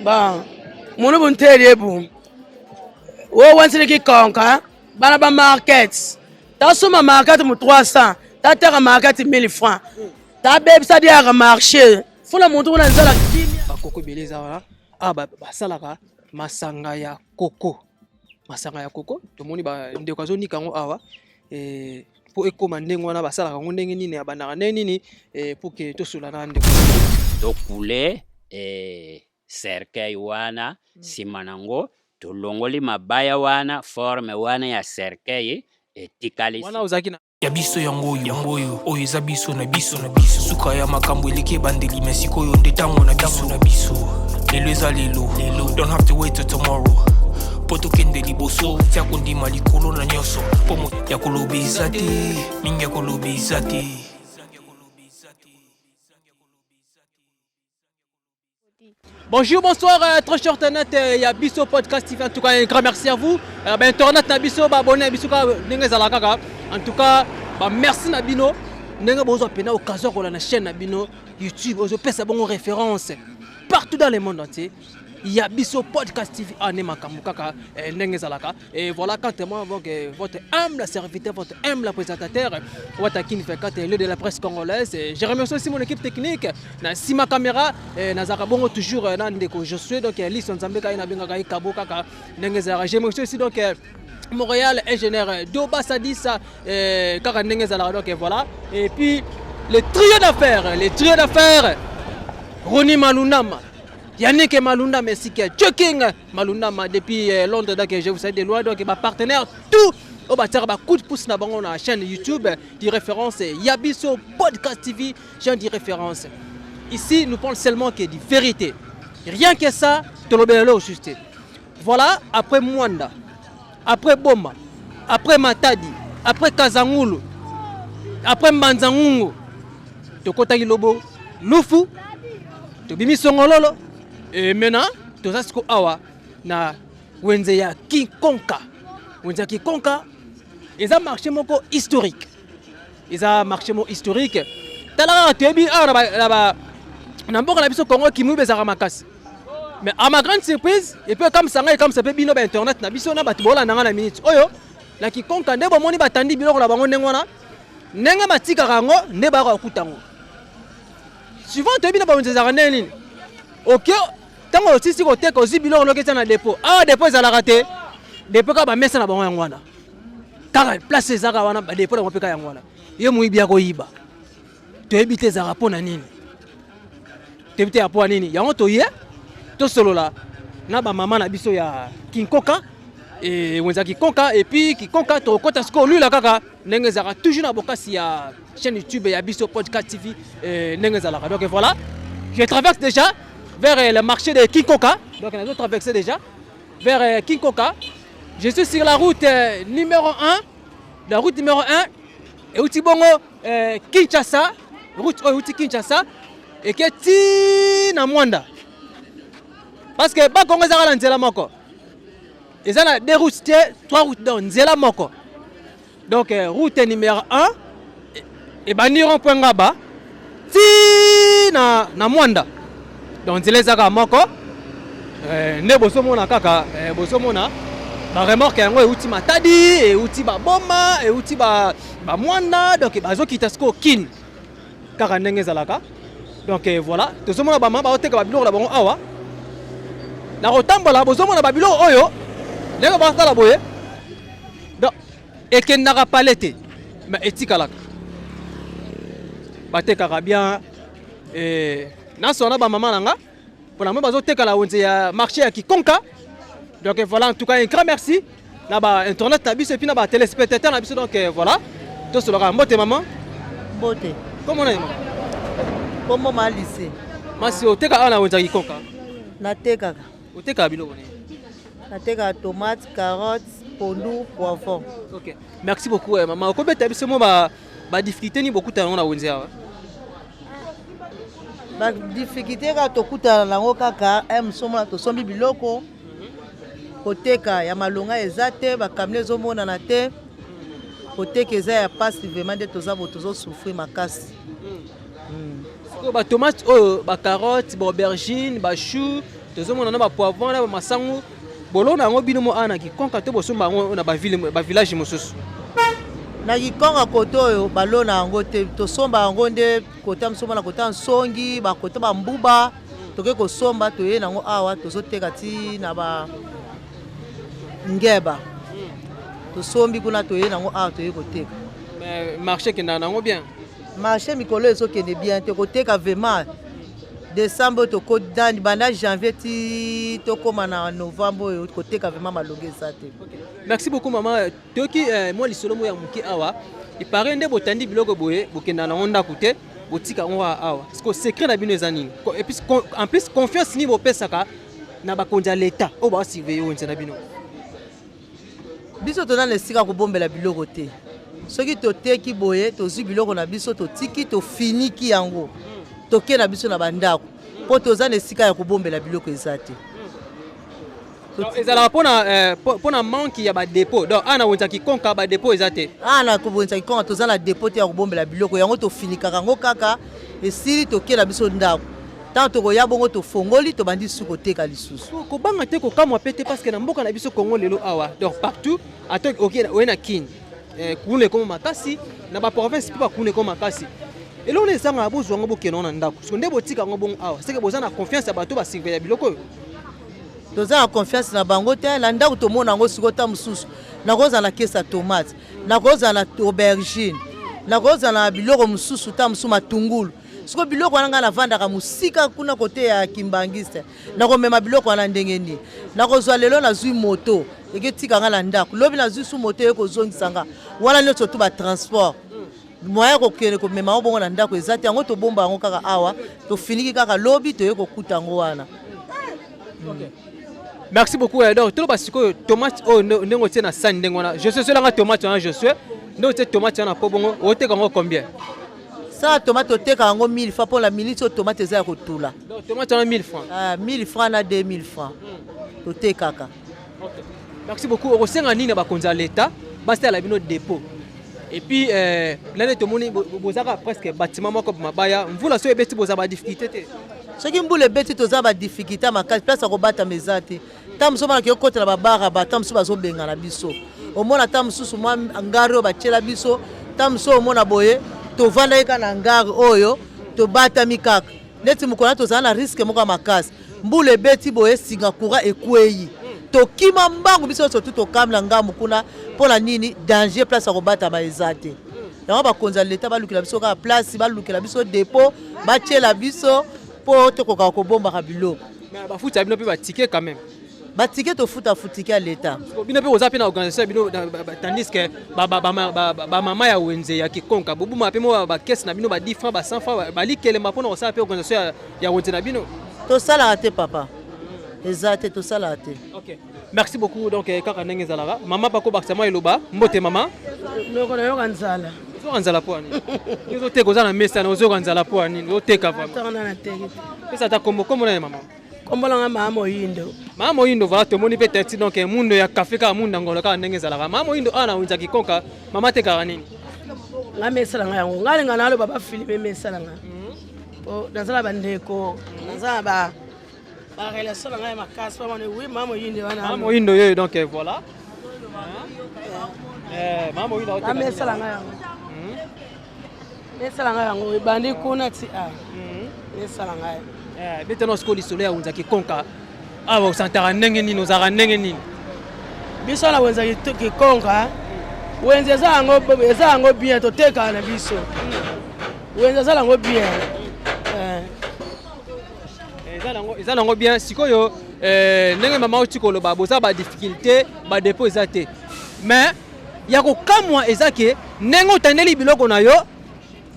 Bon, mon bon terrible. Oh, once in a conquer, Banaba markets. That's my market mu 300. T'as terre market 1000 francs. T'as babe ça dit à marché. Faut la montrer dans la kimia. Bakoko beleza wala. Ah basalaka masanga ya koko. Masanga ya koko. Tomoni ba ndeko azoni kango awa. Po ekoma ndenge wana basalaka ngo ndenge nini ya banaka nini pour que tosula na ndeko. Tokule cercueil wana simanango tolongoli mabaya wana forme wana ya cercueil etikali wana uzaki na ya biso yango oyo eza biso na biso suka ya makambo eleki ebandeli me sikoyo nde ntango na biso lelo eza lelo don't have to wait till tomorrow po tokende liboso tia kondima likolo na nyonso po ya koloba eza te mingi ya koloba eza te. Bonjour, bonsoir, très cher internet, il y a Bisso Podcast TV. En tout cas, un grand merci à vous. Internet na Bisso, abonné à Bisso, en tout cas, merci Nabino. Nenga bozo pena occasion ko la chaîne Nabino YouTube, ozo pesa bon référence partout dans le monde entier. Il y a Bisso Podcast TV anema kamukaka nengezalaka et voilà quand moi votre humble serviteur, votre humble présentateur Watakin Fekat, le de la presse congolaise. Je remercie aussi mon équipe technique na Sima Caméra na Zakabongo toujours na ndeko je suis donc Lison Zambeka na benga kai kabo kaka nengezara. Je remercie aussi donc Montréal ingénieur Doba Sadissa kaka nengezala donc voilà et puis le trio d'affaires Roni Malunama Yannick Malunda, merci que Joking Malunda depuis Londres, donc je vous sais de loin, donc ma partenaire tout au bâtiment bah coup de pouce na bango na chaîne YouTube de référence Yabiso Podcast TV, chaîne de référence. Ici nous parlons seulement que de vérité. Rien que ça, te l'obélo juste. Voilà, après Mwanda, après Boma, après Matadi, après Kazangulu, après Mbanzangungu, to kota Lobo, Lufu, to Bimi Songololo. Et maintenant, tout ça c'est awa na wenze ya Kikonka. Wenze ya Kikonka, ils ont marché moko historique. Ils ont marché moko historique. Tala tebi là-bas. N'importe la biso Congo qui mou bezara makasi. Mais à ma grande surprise, et puis comme ça comme ça peut bino ba internet na biso na batu bola na minute. Oyo, la Kikonka ndebo moni batandi bino la bango ndengwana. Nenga matika rango ndeba ka kutango. Souvent tebi na ba wenze za nini. OK. Tant aussi si côté aussi biloko loketa na dépôt dépôt ezala raté dépôt ka ba mesa na bango yangwana kaka place ezaka wana ba dépôt na mopeka yangwana yo muibi ya koyiba to ebite ezaka pona nini to ebite ya pona nini yango to ye to solola na ba mama na biso ya Kinkoka et wenza Kikonka et puis Kikonka to kota sko lui la kaka ndenge ezaka toujours na bokasi ya chaîne YouTube ya Bisso Podcast TV ndenge ezala donc voilà je traverse déjà vers le marché de Kinkoka. Donc on a traversé déjà vers Kinkoka. Je suis sur la route numéro 1. La route numéro 1 et Outibongo Kinshasa, route Outi Kinshasa et que ti na Mwanda. Parce que ba Congo za la nzela moko. Et ça a deux routes, trois routes dans nzela moko. Donc route numéro 1 et baniro point ngaba ti na Mwanda. Donc les zaka moko ne bosomona kaka bosomona ba remorque yango euti matadi et euti ba boma et euti ba mwanda donc bazo kitasko kin kaka ndenge zalaka donc voilà tosomona ba mama ba oteka ba biloko la bango awa na rotambola bosomona ba biloko oyo ndenge ba kala boye donc ekendaka palete mais etikalaka batekaka bien Nasona ba maman nanga pour la même bazo tekala wenze ya marché ya Kikonka. Donc voilà, en tout cas un grand merci na ba internet na biso et puis na ba téléspectateurs na biso donc voilà. To soloka mbote maman. Mbote. Comment on est maman? Comment ma lycée? Masi o teka ana wenze ya Kikonka. Na teka. O teka biloko ni. Na teka tomates, carottes, pondu, poivron. OK. Merci beaucoup maman. Ko beta biso mo ba difficulté ni beaucoup talon na wenze ya. Ba difficulté ka tokuta lango kaka msomona to sombi biloko koteka ya malonga ezate ba kamle zo mona na te koteka eza ya passe vraiment de toza botozo souffrir makasi ba tomate ba carottes ba aubergine ba chou tozomona na ba poivron na ba masangu bolona yango bino mo ana kikonka to bosomba yango na ba village mosusu na kikonka kote oyo balona yango te tosomba yango nde kote ya mosomba na kote ya nsongi bakote bambuba toke kosomba toye nango awa tozoteka ti na ba ngeba tosombi kuna toye nango awa toye koteka marché kenda nango bien marché mikolo ezokende bien te koteka vraiment décembre tokodani banda janvier ti tokóma na novembre oyo koteka vraiment malongo eza te. Merci beaucoup maman toki moi lisolo mo ya moke awa ipare nde botandi biloko boye bokenda na ndako te botika ngo awa parce que secret na bino eza nini et puis en plus confiance ni bopesaka na bakonzi ya l'état oyo basurveille oyo na bino biso tona na esika kobombela biloko te soki toteki boye tozwi biloko na biso totiki tofiniki yango toke na biso na bandako mpo toza na esika ya kobombela biloko eza te ezalaka mpona manke ya badépôt donc ana wenza kikonka badépôt eza te ana kobonza kikonka toza na dépôt te ya kobombela biloko yango tofinikaka yango kaka esili toke na biso ndako ntango tokoya bongo tofongoli tobandi su koteka lisusu kobanga te kokamwa pe te parce que na mboka na biso kongo lelo awa donc partout ata oye na kini kuna ekoma makasi na baprovince mpe bakuna ekoma makasi eloko na ezanga bozwa yango bokende ngo na ndako so nde botika yango bongo awa seke boza na confiance ya bato basurveille ya biloko oyo toza na confiance na bango te na ndako tomona yango sikoyo ta mosusu nakozala na kesi ya tomate nakozala na aubergine nakozala na biloko mosusu ta mosusu matungulu sikoyo biloko wana ngai navandaka mosika kuna kote ya kimbangiste nakomema biloko wana ndenge nini nakozwa lelo nazwi moto eketika ngai na ndako lobi nazwi su moto ekozongisa nga wana nyonso tu batransport moya kokende komema yango bongo na ndako eza te yango tobomba yango kaka awa tofiniki kaka lobi toye kokuta yango wana. Merci beaucoup. Donc, tout le monde, tomate, oh, non, c'est na sani ndengona. Je suis là, tomate, je suis. Non, c'est tomate, na pobongo. Au te kango combien? Ça, tomate, au te kango 1000 francs pour la minute, tomate, c'est à kotula. Donc, tomate, on a 1000 francs. 1000 francs na 2000 francs. Au te kaka. Merci beaucoup. Au sein de l'île, à l'État, basta à la bino dépôt. Et puis, l'année tout le monde, vous avez presque bâtiment comme Mabaya. Vous la soyez bête, vous avez des difficultés. Ce qui me bête, tu as des difficultés à ma place à rebattre mes athées. Tam soma ki okota na babara ba tam so bazobenga na biso omona tam susu mwa ngari oyo batiela biso tam so omona boye tovanda eka na ngari oyo tobatami kaka neti mokona tozala na riske moko ya makasi mbula ebeti boye singa courant ekweyi tokima mbangu biso nyonso tu tokamela ngambu kuna mpona nini danger place ya kobatama eza te yango bakonzi ya leta balukela biso kaka place balukela biso dépôt batiela biso mpo tokokaka kobombaka biloko bafuti ya bino mpe batike quand même batike tofuta futike ya leta bino mpe oza mpe na organisation bino tandis que bamama ya wenze ya kikonka bobuma mpe mo bakese na bino ba 10 francs ba 100 francs balikelemba mpona kosala mpe organisation ya wenze na bino tosalaka te papa eza te tosalaka te. Ok, merci beaucoup. Donc kaka ndenge ezalaka mama pako bakisa mwa eloba mbote mama loko nayoka nzala ozoka nzala po ani ozoteka oza na mesa na ozoka nzala po ani ozoteka tanga na teke pesa ta kombo na ye mama kombolanga mama moyindo voilà tomoni mpe teti donc mundo ya kafe kaka mundo ngolo kaka ndenge ezalaka mama moyindo ana winza kikonka mama tekaka nini nga mesalanga yango ngalinga naloba bafilme mesalanga po nazala bandeko nazala relation nanga ya makasi pamane wi mama moyindo wana mama moyindo yoyo donc voilà mama moyindo mesalanga yango mesalanga yango ebandi kuna ti mesalanga yango maintenant ce que lisolo ya wenza kikonka awa osantaka ndenge nini ozalaka ndenge nini biso na wenza kikonka wenza eza yango bien totekaka na biso wenza eza yango bien eza nango bien sikoyo ndenge mama oti koloba boza badifficulté badépôt eza te mais ya kokamwa eza ke ndenge otandeli biloko na yo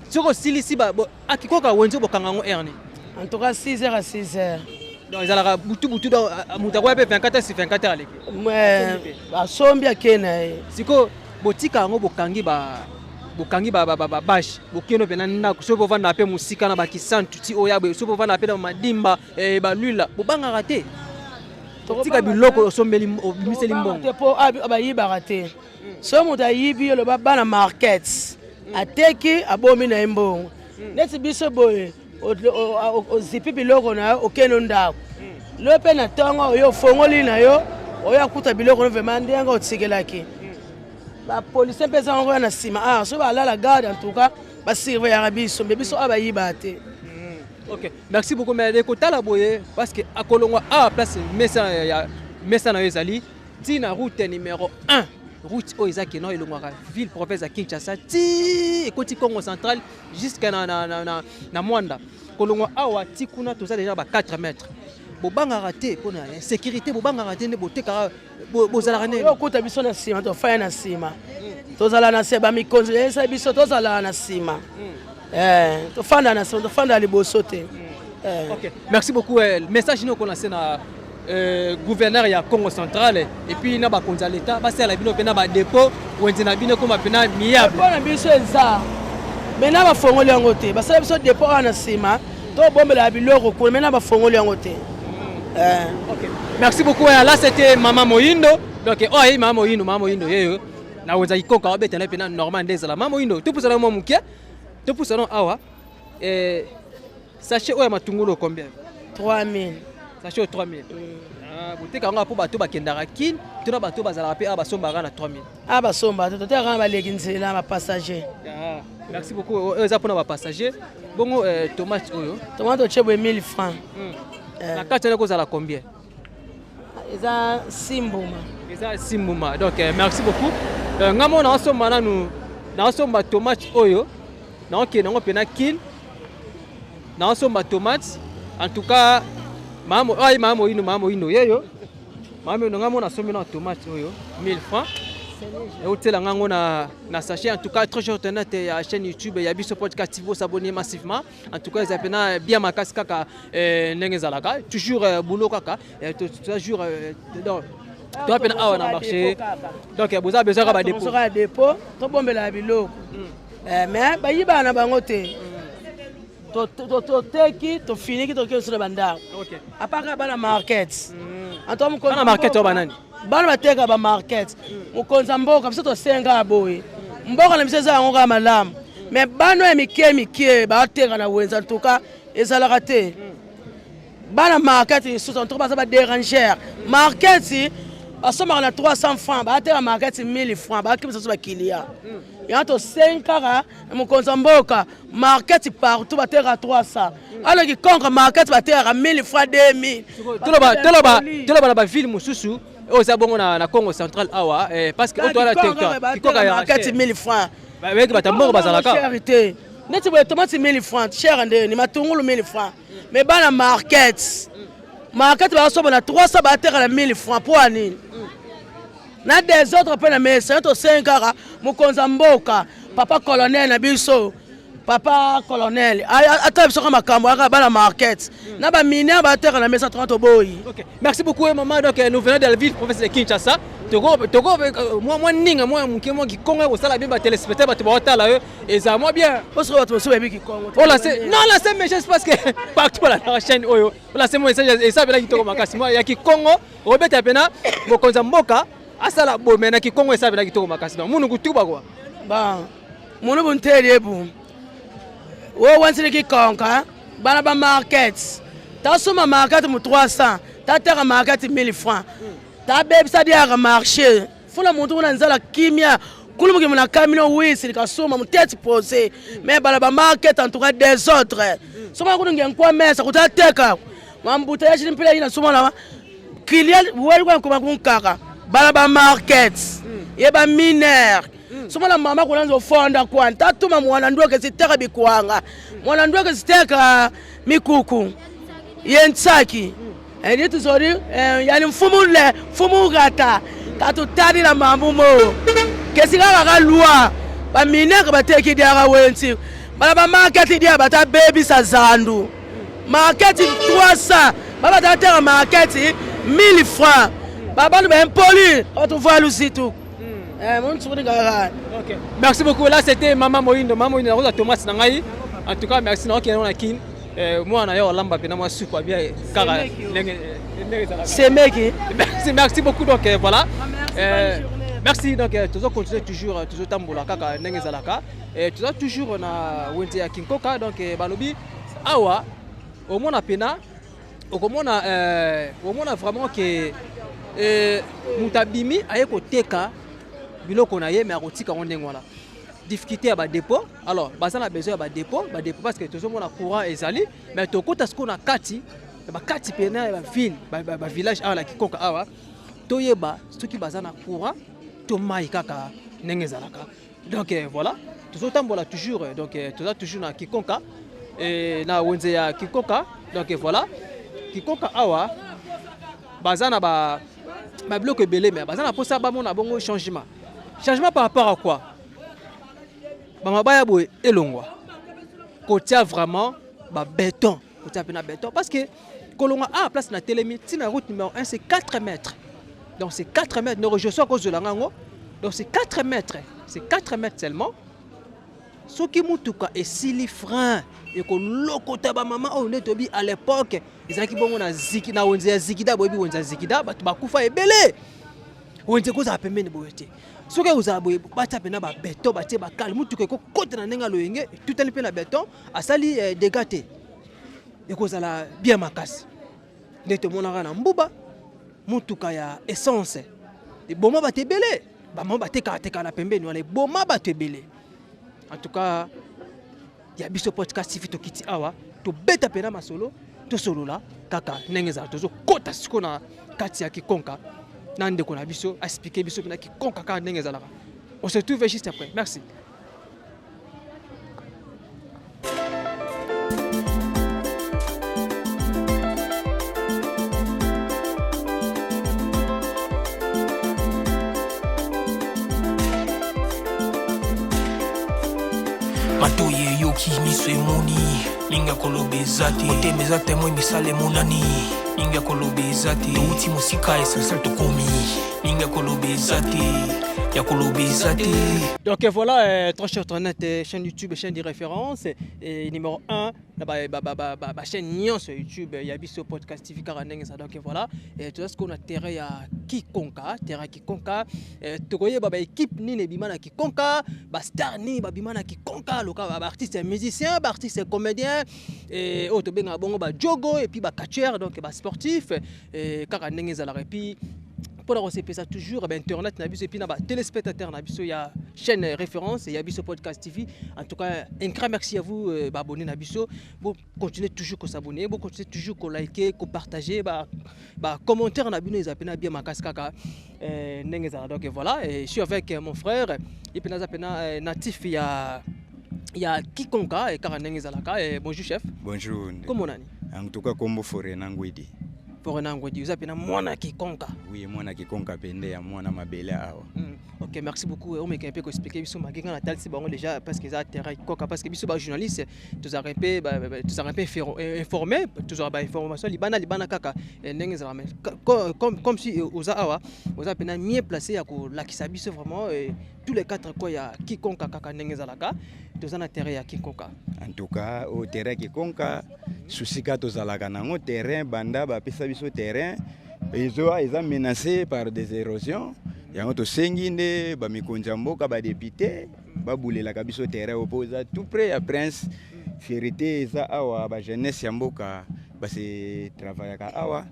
soki osilisi akikoka wenze bokanga yango erne en tout cas 6h à 6h. Donc ils allaient boutu dans mutakoya pe 24h sur 24h aleki. Mais basombi akena. Siko botika ngo bokangi ba bash bokeno pena na so bova na pe musika na bakisantu ti oya be so bova na pe na madimba ba lula bobanga raté. Tika biloko osombeli miseli mbongo. Te po abayiba raté. So muta yibi lo bana market. Ateki abomi na mbongo. Neti biso boye ozipi biloko na okeno ndako le pe na tongo oyo fongoli na yo oyo akuta biloko no vraiment ndenga otikelaki ba police pe za ngo na sima ah so ba la garde en tout cas ba surveiller biso mais biso abayiba te. OK, merci beaucoup mais écoute la boye parce que à Kolongwa à place mesa na ezali tina route numéro 1 route Oizaki no ilongwa ville province ya Kinshasa ti ekoti Congo central jusqu'à na Mwanda Kolongwa awa ti kuna toza déjà ba 4 mètres bobanga raté pour la sécurité bobanga raté ne boteka bozala ne yo kuta biso na sima to faya na sima tozala na seba mi conseiller biso tozala na sima to fanda na sima to fanda liboso te. OK, merci beaucoup. Message nous connaissons na gouverneur ya Congo central et puis na ba konza l'état ba sala bino pena ba dépôt wenzi na bino koma pena miable na biso eza mena ba fongoli yango te ba sala biso dépôt na sima to bombela biloko ko mena ba fongoli yango te. OK, merci beaucoup. Là c'était Maman Moyindo donc oh Maman Moyindo yeyo na wenza ikoka ba betana pena normal ndezala Maman Moyindo tout pour ça mo muke tout pour ça non awa sachet oya matungulu combien? 3000. Sachet 3000. Ah, boteka nga po bato bakendaka kin, tuna bato bazala pe abasomba na 3000. Abasomba to te nga baleki nzela ba passager. Ah, merci beaucoup. Eza pona ba passager. Bongo tomate oyo. Tomate chebo 1000 francs. La carte na kozala combien? Eza simbuma. Eza simbuma. Donc merci beaucoup. Ngamo na somba nanu na somba tomate oyo. Na ok na pena kin. Na somba tomate. En tout cas Maman Moyindo yeyo. Maman ngamo na somba na tomate oyo 1000 francs. Et hôtel ngango na sachet en tout cas très short internet ya chaîne YouTube ya biso podcast vous s'abonner massivement en tout cas zapena bien makasi kaka ndenge zalaka toujours boulot kaka toujours donc to apena awa na marché donc vous avez besoin ba dépôt so dépôt to bombela biloko mais bayiba na bango te to teki to finiki to kesona banda. OK, apaka bana market anto ko na market o banani bana bateka ba market mukonza mboka biso to senga boye mboka na biseza yango ka malamu mais bano ya mikie ba teka na wenza en tout cas ezalaka te bana market ils sont trop ba déranger market basomaka na 300 francs ba teka market 1000 francs ba kibisa so ba client yanto senkara mukonza mboka market partout ba teka 300 alors ki konka market ba teka 1000 francs 2000 toloba ba ville mususu oza bongo na Congo central awa parce que on doit la territoire kikoka ya market 1000 francs ba weki batambo bazalaka charité neti boye tomate 1000 francs cher ndeni matungulu 1000 francs mais bana market ba soba na 300 ba teka na 1000 francs pour anini na des autres pe na mesa to 5 kara mukonza mboka papa colonel na biso papa colonel ata biso kama makambo aka bana market na ba miner ba teka na mesa 30 boy. OK, merci beaucoup maman. Donc nous venons de la ville province de Kinshasa togo moi ninga moi mukemo ki Congo ko sala bien ba téléspectateurs ba tobota là et ça moi bien parce que bato so bebi ki Congo oh là c'est non là c'est méchant parce que partout là la chaîne oyo là c'est moi et ça bela ki toko makasi moi ya ki Congo obeta pena bokonza mboka asala bo mena ki Congo esa bela ki toko makasi donc munu kutuba quoi ba munu bunteli ebu wo wansile ki konka bana ba market ta soma market mu 300 ta teka market 1000 francs ta bebisa dia ka marché funa muntu kuna nzala kimia kulumuki muna kamino wisi ka soma mu tete posé mais bana ba market en tout cas des autres soma kuna ngenkwa mesa kutateka mambuta ya chilimpila ina soma na client wali kwa kunkaka bana ba market yeba mineur soma la mama kulanza fonda kwanta tuma mwana ndoke siteka bikwanga mwana ndoke siteka mikuku yensaki eni tuzori yani mfumu gata katutadi na mambumo kesika ka loi ba mineka bateki dia ka wensi bana ba market dia bata baby sa zandu market 300 baba tata market 1000 francs baba le ben poli on voit lusitu OK, merci beaucoup. Là c'était Maman Moyindo na tomate na ngai en tout cas merci na okena na kin moi na yo lamba pena moi super bien kara c'est mec merci beaucoup donc voilà merci donc toujours continuer toujours tambola kaka ndenge zalaka toujours na wente ya Kinkoka donc balobi awa au mona pena okomona vraiment que mutabimi aye koteka biloko na ye mais akotika ngo ndenge wana difficulté ya ba dépôt alors baza na besoin ya ba dépôt parce que tozomona courant ezali mais tokota siko na kati ba kati pena ya ville ba village awa la Kikonka awa toyeba soki baza na courant to mai kaka ndenge ezalaka donc voilà tozotambola toujours donc toza toujours na Kikonka et na wenze ya Kikonka donc voilà Kikonka awa baza na ba bloc belé mais baza na posa ba mona bongo changement par rapport à quoi bamabaya boye elongwa kotia vraiment ba béton kotia pena béton parce que kolonga a place na telemi tina route numéro 1 c'est 4 mètres donc c'est 4 mètres ne rejoins à cause de la ngango donc c'est 4 mètres seulement soki mutuka esili frein et ko lokota ba mama o netobi à l'époque ezaki bongo na ziki na wenze ya zikida boyebi wenze ya zikida batu bakufa ebele wenze koza pembeni boyete soki oza boye batia pena ba béton batie ba kale mutuka ko kota na nenga loyenge tout ali pe na béton asali dégâts te ekozala bien makasi nete monaka na mbuba mutuka ya essence eboma bato ebele bamama batekateka na pembeni wana eboma bato ebele en tout cas ya biso podcast TV tokiti awa tobeta pena masolo tosolola kaka ndenge ezala tozokota siko na kati ya Kikonka na ndeko na biso expliquer biso pena Kikonka kaka ndenge ezalaka. On se retrouve juste après. Merci. Matoye yoki miso emoni linga kolobe zate otemeza temo misale monani linga kolobe zate outi musika essentiel tokomi linga kolobe zate ya kolobe zate. Donc voilà, très cher internet, chaîne YouTube, chaîne de référence et numéro 1 la chaîne Nyon sur YouTube, il y a biso podcast TV Karandeng ça. Donc voilà, et tout ce qu'on a terrain à Kikonka, tu connais baba équipe ni ne bimana Kikonka, ba star ni ba bimana Kikonka, loka ba artiste musicien, ba artiste comédien et auto benga bongo ba jogo et puis ba catcheur donc ba sportif et Karandeng ça la et pour recevoir ça toujours internet na biso et puis na ba téléspectateurs na biso ya chaîne référence et ya biso podcast TV. En tout cas un grand merci à vous abonner na biso, bon continuez toujours ko s'abonner, bon continuez toujours ko liker, ko partager, ba commentaire na bino ezapena bien makaskaka ndenge za. Donc voilà, et je suis avec mon frère et puis na natif ya Kikonka et Karandeng zalaka. Bonjour chef. Bonjour. Comment nani? En tout cas kombo Forena Ngwedi. Forena Ngwedi, vous appelez mwana Kikonka. Oui, mwana Kikonka pende ya mwana mabele awa. Ok, merci beaucoup. On m'a un peu expliqué biso maginga na tal si bango déjà parce que ça terrain Kikonka parce que biso ba journaliste tous arrêt informé tous arrêt information libana kaka ndenge za mais comme si oza awa oza pena mieux placé ya ko lakisa biso vraiment tous les quatre quoi ya Kikonka kaka ndenge za laka tous na terrain ya Kikonka. En tout cas au terrain Kikonka susika tozalaka nango terrain banda ba pesa biso terrain ils ont menacé par des érosions. Yango to sengi nde ba mikonja mboka ba député ba bulela kabiso terrain opposa tout près à Prince Fierté za awa ba jeunesse ya mboka ba se travailler ka awa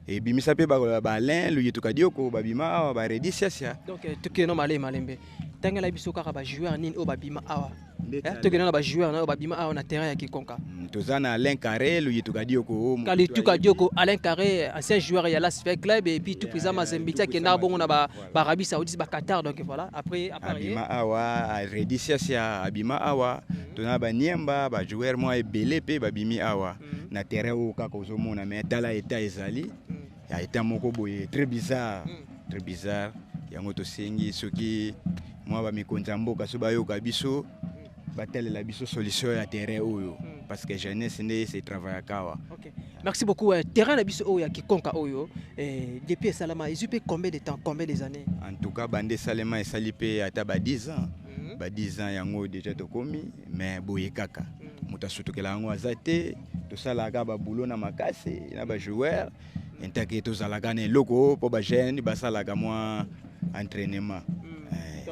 et bimisa pe ba Alain lui tukadioko ba bima awa ba redisiasia. Donc tukeno malembe tangela biso kaka ba joueur nini o ba bima awa tukeno na ba joueur na ba bima awa na terrain ya Kikonka. Tozana Alain Carré lui tukadioko Kali tukadioko Alain Carré ancien joueur ya Las Vegas Club et puis tout président Mazembitia qui na bongo na ba Arabie Saoudite ba Qatar. Donc voilà après abima awa redisiasia abima awa tona ba niemba ba joueur moi ebele pe ba bimi awa na terrain o kaka ozomona mais tala état ezali ya état moko boye très bizarre yango to sengi soki moi ba mikonza mboka so bayoka biso batelela biso solution ya terrain oyo parce que jeunesse ne se travaille kawa. OK. Merci beaucoup. Terrain na biso oyo ya Kikonka oyo depuis Salama ezupé combien de temps, combien des années? En tout cas bande Salama esalipe ata ba 10 ans. Ba 10 ans yango déjà to komi mais boye kaka. Muta sutokela yango azate to salaka ba boulot na makasi na ba joueur intake to zalaka ne loko po ba jeune ba salaka moi entraînement.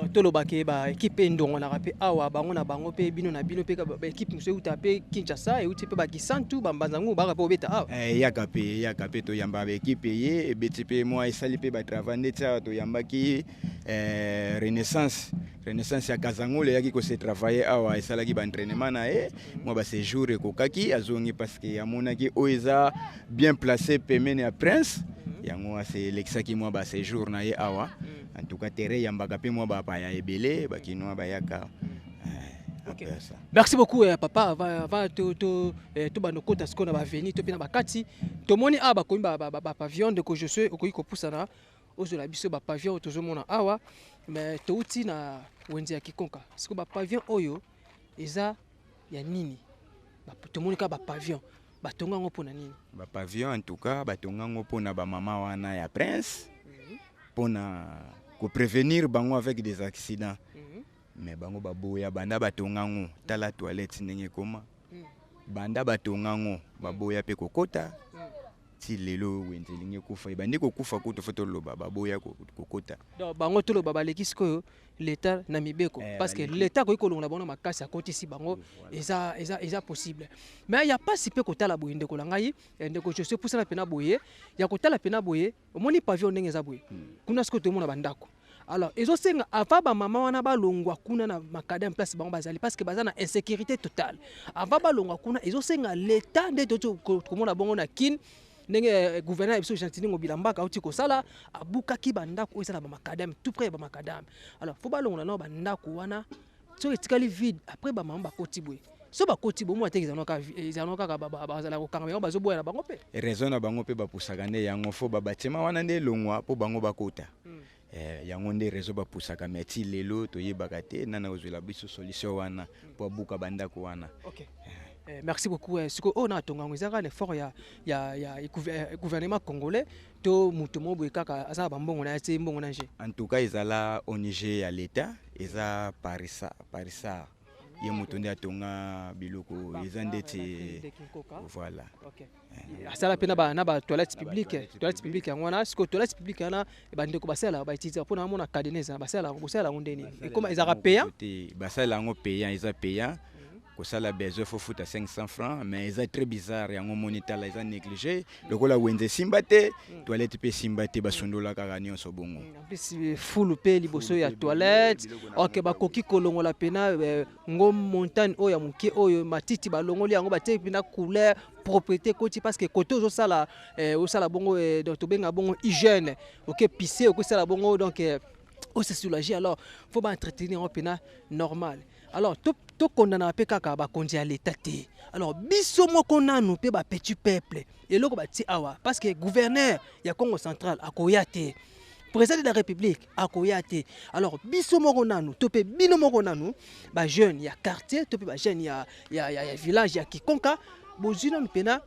toloba ke ba équipe ndongo na pe awa bango na bango pe bino na bino pe ka ba équipe muso uta pe Kinshasa et uti pe ba Kisantu ba mbanzangu ba pe obeta awa yaka pe to yamba ba équipe ye ebeti pe moi esali pe ba travail ndetsa to yamba ki Renaissance ya Kazangole yaki ko se travailler awa esalaki ba entraînement na e moi ba séjour ekokaki azongi parce que amonaki oeza bien placé pemene ya Prince yango c'est l'exaki moi ba séjour na ye awa en tout cas terrain yambaka pe moi ba pa ya ebele ba kinwa ba yaka. Okay. Merci beaucoup papa va to banokota skona ba venir to pina bakati to moni aba ko ba pavillon de ko je suis ko pusana ozola biso ba pavillon tozomona awa mais to uti na wenze ya Kikonka siko ba pavillon oyo eza ya nini ba to moni ka ba pavillon batonga ngo pona nini ba pavillon en tout cas batonga ngo pona ba mama wana ya Prince pona ko prévenir bango avec des accidents. Mais bango baboya banda batonga ngo tala toilette ndenge koma banda batonga ngo baboya pe kokota ti lelo wenze linge kufa bandi ko kufa kuto foto loba baboya kokota donc bango to loba baleki sikoyo l'état na mibeko parce que l'état ko ikolonga bona makasi akoti si bango eza possible mais ya pas si pe kotala boye ndeko langai ndeko je sais pour ça pena boye ya kotala pena boye omoni pavillon ndenge za boye kuna siko to mona bandako. Alors, ils ont senga avant ba maman wana ba longwa kuna na makadam place bango bazali parce que baza na insécurité totale. Avant ba longwa kuna ils ont senga l'état de tout comment na bango na kin ndenge gouverneur biso gentini ngobilambaka uti ko sala abuka ki bandako eza na ba makadam tout près ba makadam. Alors, faut ba longwa na bandako wana so etikali vide après ba maman ba kotibwe. So ba kotibwe mo ateki zanoka ka bazala ko kanga bazo boya na bango pe. Raison na bango pe ba pusaka ne yango fo ba batima wana nde longwa po bango ba kota. Yango nde réseau ba pusaka meti lelo to yebaka te nana ozwela biso solution wana po buka bandako wana. OK. Merci beaucoup. Siko on a tonga ngezaka l'effort ya gouvernement congolais to mutumo bwekaka asa bambongo na ese mbongo na nje. En tout cas ezala ONG ya l'état eza Parisa ye mutonde atonga biloko eza ndete voilà. OK. Asala pena na ba toilette publique yango wana siko toilette publique yana bandeko basala ba utiliser pona mona cadenaise basala ngondeni et comme ezaka payant basala ngo payant eza payant ko sala besoin faut futa 500 francs mais eza très bizarre yango moniteur la eza négligé lokola wenze simbate toilette pe simbate basundola kaka nyonso bongo en plus full pe liboso ya toilette. OK bakoki kolongola pena ngom montagne oyo ya muke oyo matiti balongoli yango bate pena couleur propriété côté parce que côté au sala bongo donc to benga bongo hygiène OK pisser au sala bongo donc on se soulager alors faut pas entretenir en pena normal. Alors to condamna pe kaka ba kondi à l'état té. Alors biso moko nanu pe ba petit peuple et loko ba ti awa parce que gouverneur ya Congo central akoyate président de la République akoyate. Alors biso moko nanu to pe bino moko nanu ba jeune ya quartier to pe ba jeune ya village ya Kikonka bozina mpena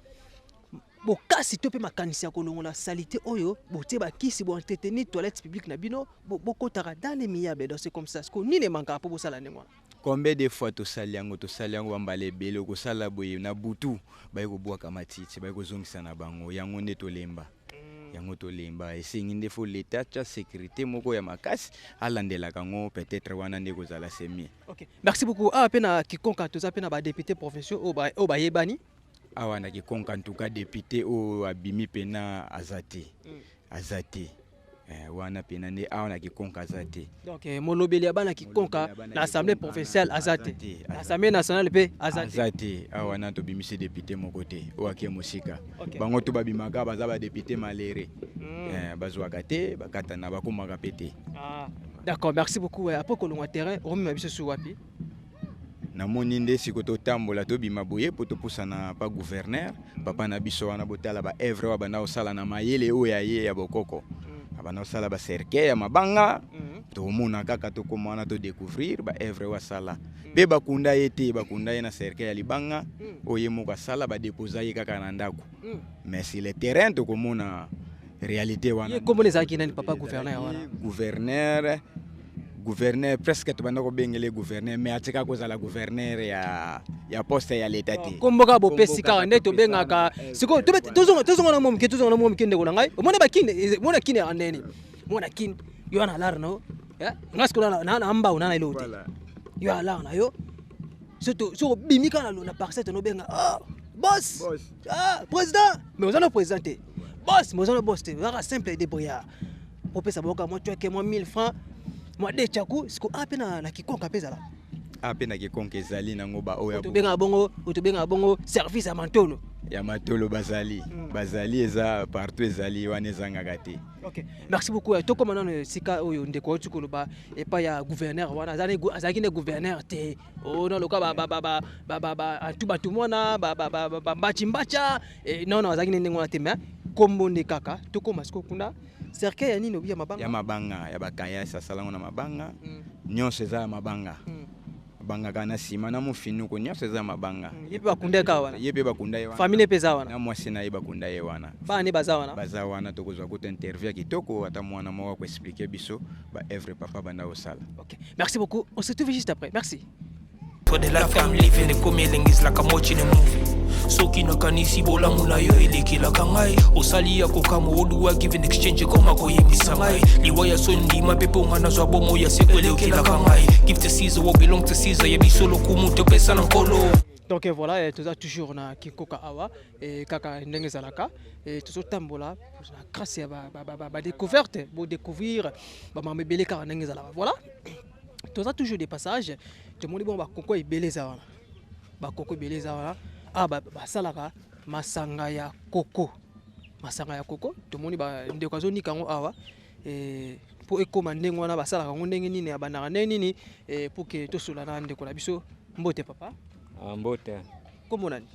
bokasi to pe makanisi ya kolongola salité oyo botie bakisi bo entretenir toilette publique na bino bokotaka dans les miyabe donc c'est comme ça ce qu'on ni ne manque po bosala ndengwa. Combien de fois to saliango bambale bele ko sala boye na butu baye ko bwaka matiti baye ko zongisa na bango yango nde to lemba yango to lemba esengi nde fo l'état cha sécurité moko ya makasi alandela kango peut-être wana nde ko zala semi. OK merci beaucoup pena Kikonka toza pena ba député provinciaux o ba yebani awa na Kikonka en tout cas député o abimi pena azate wana pena ne awa na Kikonka azate donc molobeli ya bana Kikonka na assemblée provinciale azate assemblée nationale pe azate awa na to bimise député mokote o akie mosika bango to babimaka baza ba député malere bazwaka te bakata na bakomaka pete. D'accord merci beaucoup après kolongwa terrain omi mabiso su wapi na moni nde sikoto tambola to bima boye poto pusana pa gouverneur papa na biso wana botala ba evre wa bana osala na mayele o ya bokoko abana osala ba cercueil ya mabanga to mona kaka to komana to découvrir ba evre wa sala be bakunda yete bakunda na cercueil ya libanga oye moka sala ba déposer ye kaka na ndako mais si le terrain to komona réalité wana comment les akina ni papa gouverneur wana gouverneur presque to bandako bengele gouverneur mais atika ko zala gouverneur ya poste ya l'état te komboka bo pesika nde to bengaka siko tozonga na momu kende ko ngai mona bakine mona kine aneni mona kine yo na lar no Ngasiko na mba na ile hotel. Yo ala na yo. So bimika na parcelle no benga. Ah, boss. Ah, président. Mais on a le président. Boss, moi on a boss. Voilà simple débrouillard. Pour pesa boka moi tu as que moi 1000 francs. Moi de chaku, siko apena na kikonka pesa là. Apena kikonka ezali nango ba oya. To benga bongo service à Mantolo. Ya Matolo bazali. Bazali eza partout ezali wana ezangaka te. OK. Merci beaucoup. To comme non sika oyo ndeko tukoloba et pas ya gouverneur wana azaki ne gouverneur te. Oh non loka ba tout mona ba chimbacha non azaki ne ngona te mais kombo ne kaka to koma siko kuna cercle ya nini obia mabanga. Ya mabanga ya bakaya sasalango na mabanga. Nyonso eza mabanga. Banga kana sima na mufinuko nyonso eza mabanga. Yepe bakundeka wana. Yepe bakunda ye wana. Famille peza wana. Na mwasi na ye bakunda ye wana. Ba ne baza wana. Baza wana tokozwa kuta interview kitoko ata mwana moko ko expliquer biso ba every papa banda osala. OK. Merci beaucoup. On se retrouve juste après. Merci. For the life I'm living, the coming is like I'm watching a movie. Soki na kanisi bola muna yo eleki la kangai. Osali ya kokamu oduwa give in exchange koma ko yemisa ngai. Liwaya sondi mapepo ngana zwa bomo ya sekwele kila kangai. Give to Caesar what belong to Caesar. Ya bisolo kumu to pesa na kolo. Donc voilà, toujours na Kikoka Awa et kaka ndenge zalaka et toujours tambola grâce à ba découverte pour découvrir ba mambele ka ndenge zalaka. Voilà. Toujours des passages. Tout le monde bon ba koko ibeleza wana. Ba koko ibeleza wana. Ah ba salaka masanga ya koko. Masanga ya koko. Tout le monde ba ndeko zo nikango awa et pour ekoma ndenge wana ba salaka ndenge nini ya banaka nini et pour que to solana ndeko la biso mbote papa. Mbote. Comment on a dit?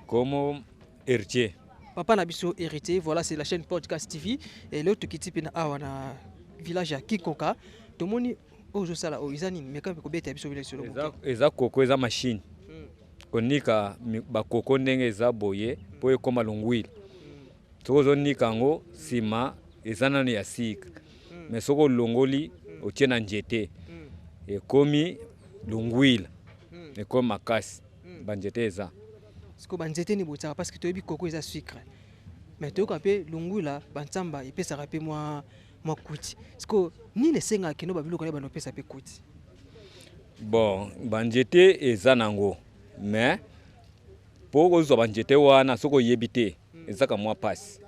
Comme héritier. Papa Nabiso héritier, voilà c'est la chaîne Podcast TV et l'autre qui type na awana village à Kikoka. Tout le monde ozo sala o izani mais quand ko beta biso village sur le bouquet. Eza koko eza machine. Onika ba koko ndenge eza boye po ekoma longwil. Tozo nika ngo sima eza nani ya sika. Mais soko longoli otiena njete. Ekomi longwil. Ekoma makasi. Banjete eza. Siko banjete ni botaka parce que toyebi koko eza sucre. Mais to kapé longwila bansamba epesa kapé moi kuti. Siko ni le senga kino babilo kone bano pesa pe kuti. Bon, banjete eza nango. Mais pour ozo banjete wana soko yebite eza ka moi passe.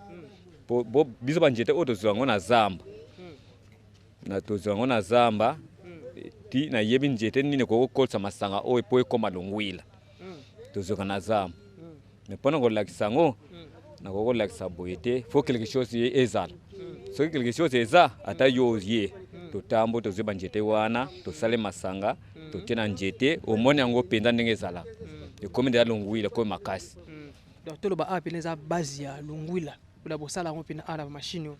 Bo biso banjete oto zongo na zamba. Na to zongo na zamba. Ti na yebi njete nini ko kolsa masanga o epo ekoma longwila. Tozoka na zamba. Mais pendant ko lakisa ngo na ko lakisa boyete, faut quelque chose ezala. So quelque chose eza ata yo ye. To tambo to zeba njete wana, to sale masanga, to tena njete, o moni yango penda ndenge ezala. E comme de longwila ko makasi. Donc to lo ba apena za base ya longwila. Ola bosala ngo pena ala machine.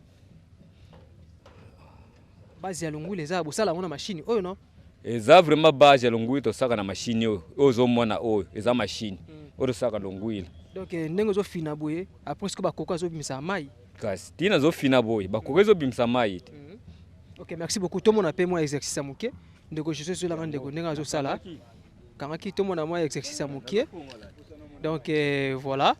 Base ya longwila za bosala ngo na machine. Oyo no. Eza vraiment base ya longwila to saka na machine oyo. Ozo mona oyo, eza machine. Oyo saka longwila. Donc ndenge zo fina boye, après ce que ba koko zo bimisa mai. Kasi tina zo fina boye, ba koko zo bimisa mai. OK, merci beaucoup. Tout le monde a payé moi exercice à mouké. Ndeko je suis sur la ndeko ndenge zo sala. Kangaki tout le monde a moi exercice à mouké. Donc voilà.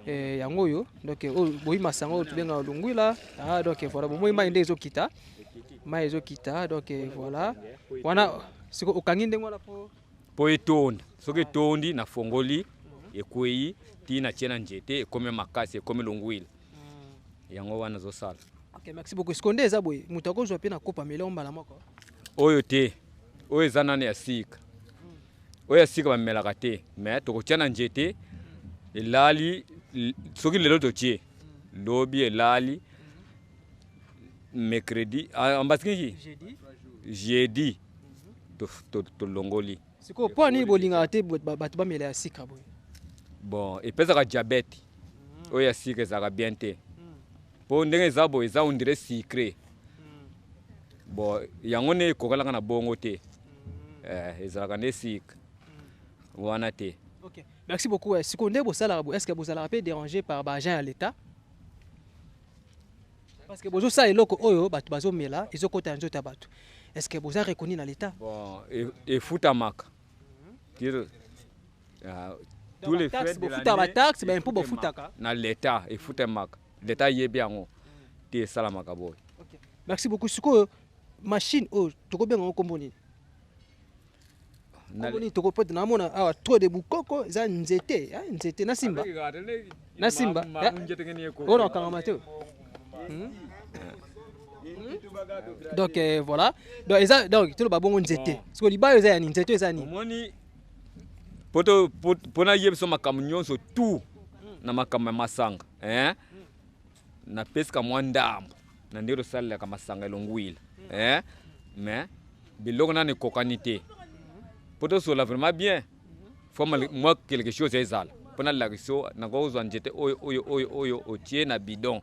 Yango yo. Donc boyi masango to benga longwila. Ah donc voilà, moi mai ndezo kita. Mai zo kita. Donc voilà. Wana siko okangi ndenge wana po etonda. Soki tondi na fongoli ekwei tina chena njete ekome makasi ekome longwila. Yango wana zo sala. OK, merci beaucoup. Skonde eza boye. Mutako zo pe na kopa mele ombala moko. Oyo te. Oyo eza nani ya sika. Oyo sika ba melaka te. Mais to kotiana njete elali soki lelo to tie. Lobi elali mercredi ambaski jeudi to longoli. Siko po ni bolinga te batu ba mele ya sika boye. Bon, epesa ka diabète. Oyo ya sika za ka bien te. Po ndenge zabo eza on dirait sucré. Bon, yango ne kokalanga na bongo te. Ezalaka ne sika. Wana te. OK. Merci beaucoup. Siko nde bo sala est-ce que vous allez pas dérangé par agent à l'état? Parce que bozo sa eloko oyo batu bazo mela, ezokota nzota batu. Est-ce que vous avez reconnu dans l'état? Bon, et futamaka. Tous les frais de l'année. Taxe, ben pour futaka. Na l'état et futamaka. L'état yebi yango. Te salamaka boy. OK. Merci beaucoup. Siko machine oyo tokobenga ngo kombo nini kombo nini tokopote namona awa trop de bukoko eza nzete nzete na simba oyo nakangama te donc voilà donc eza donc toloba bongo nzete siko libaya eza ya nini nzete eza nini omoni mpona yebiso makambo nyonso tu na makambo ya masanga napesika mwa ndambo na nde tosalelaka masanga elongwila mais biloko nani ekokani te mpo tosola vraiment bien faut mwa quelque chose ezala mpo nalelaka so nakozwa nzete oyo otie na bidon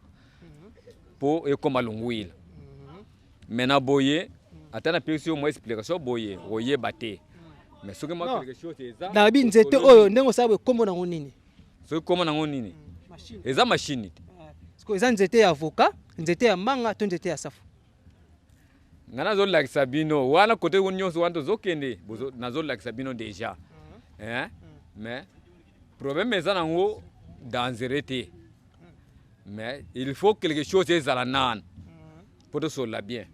mpo ekoma longwila mais na boye ata napesi yo mwa explication boye oyeba te mais soki mwa quelque chose eza na bi nzete oyo ndenge osala ekombo nango nini soki kombo nango nini eza machine te siko eza nzete ya avocat nzete ya manga to nzete ya safu nga nazolakisa bino wana kote nyonso wana tozokende nazolakisa bino déjà mais problème eza nango dangereux te mais il faut quelque chose ezala nana mpo tosola bien.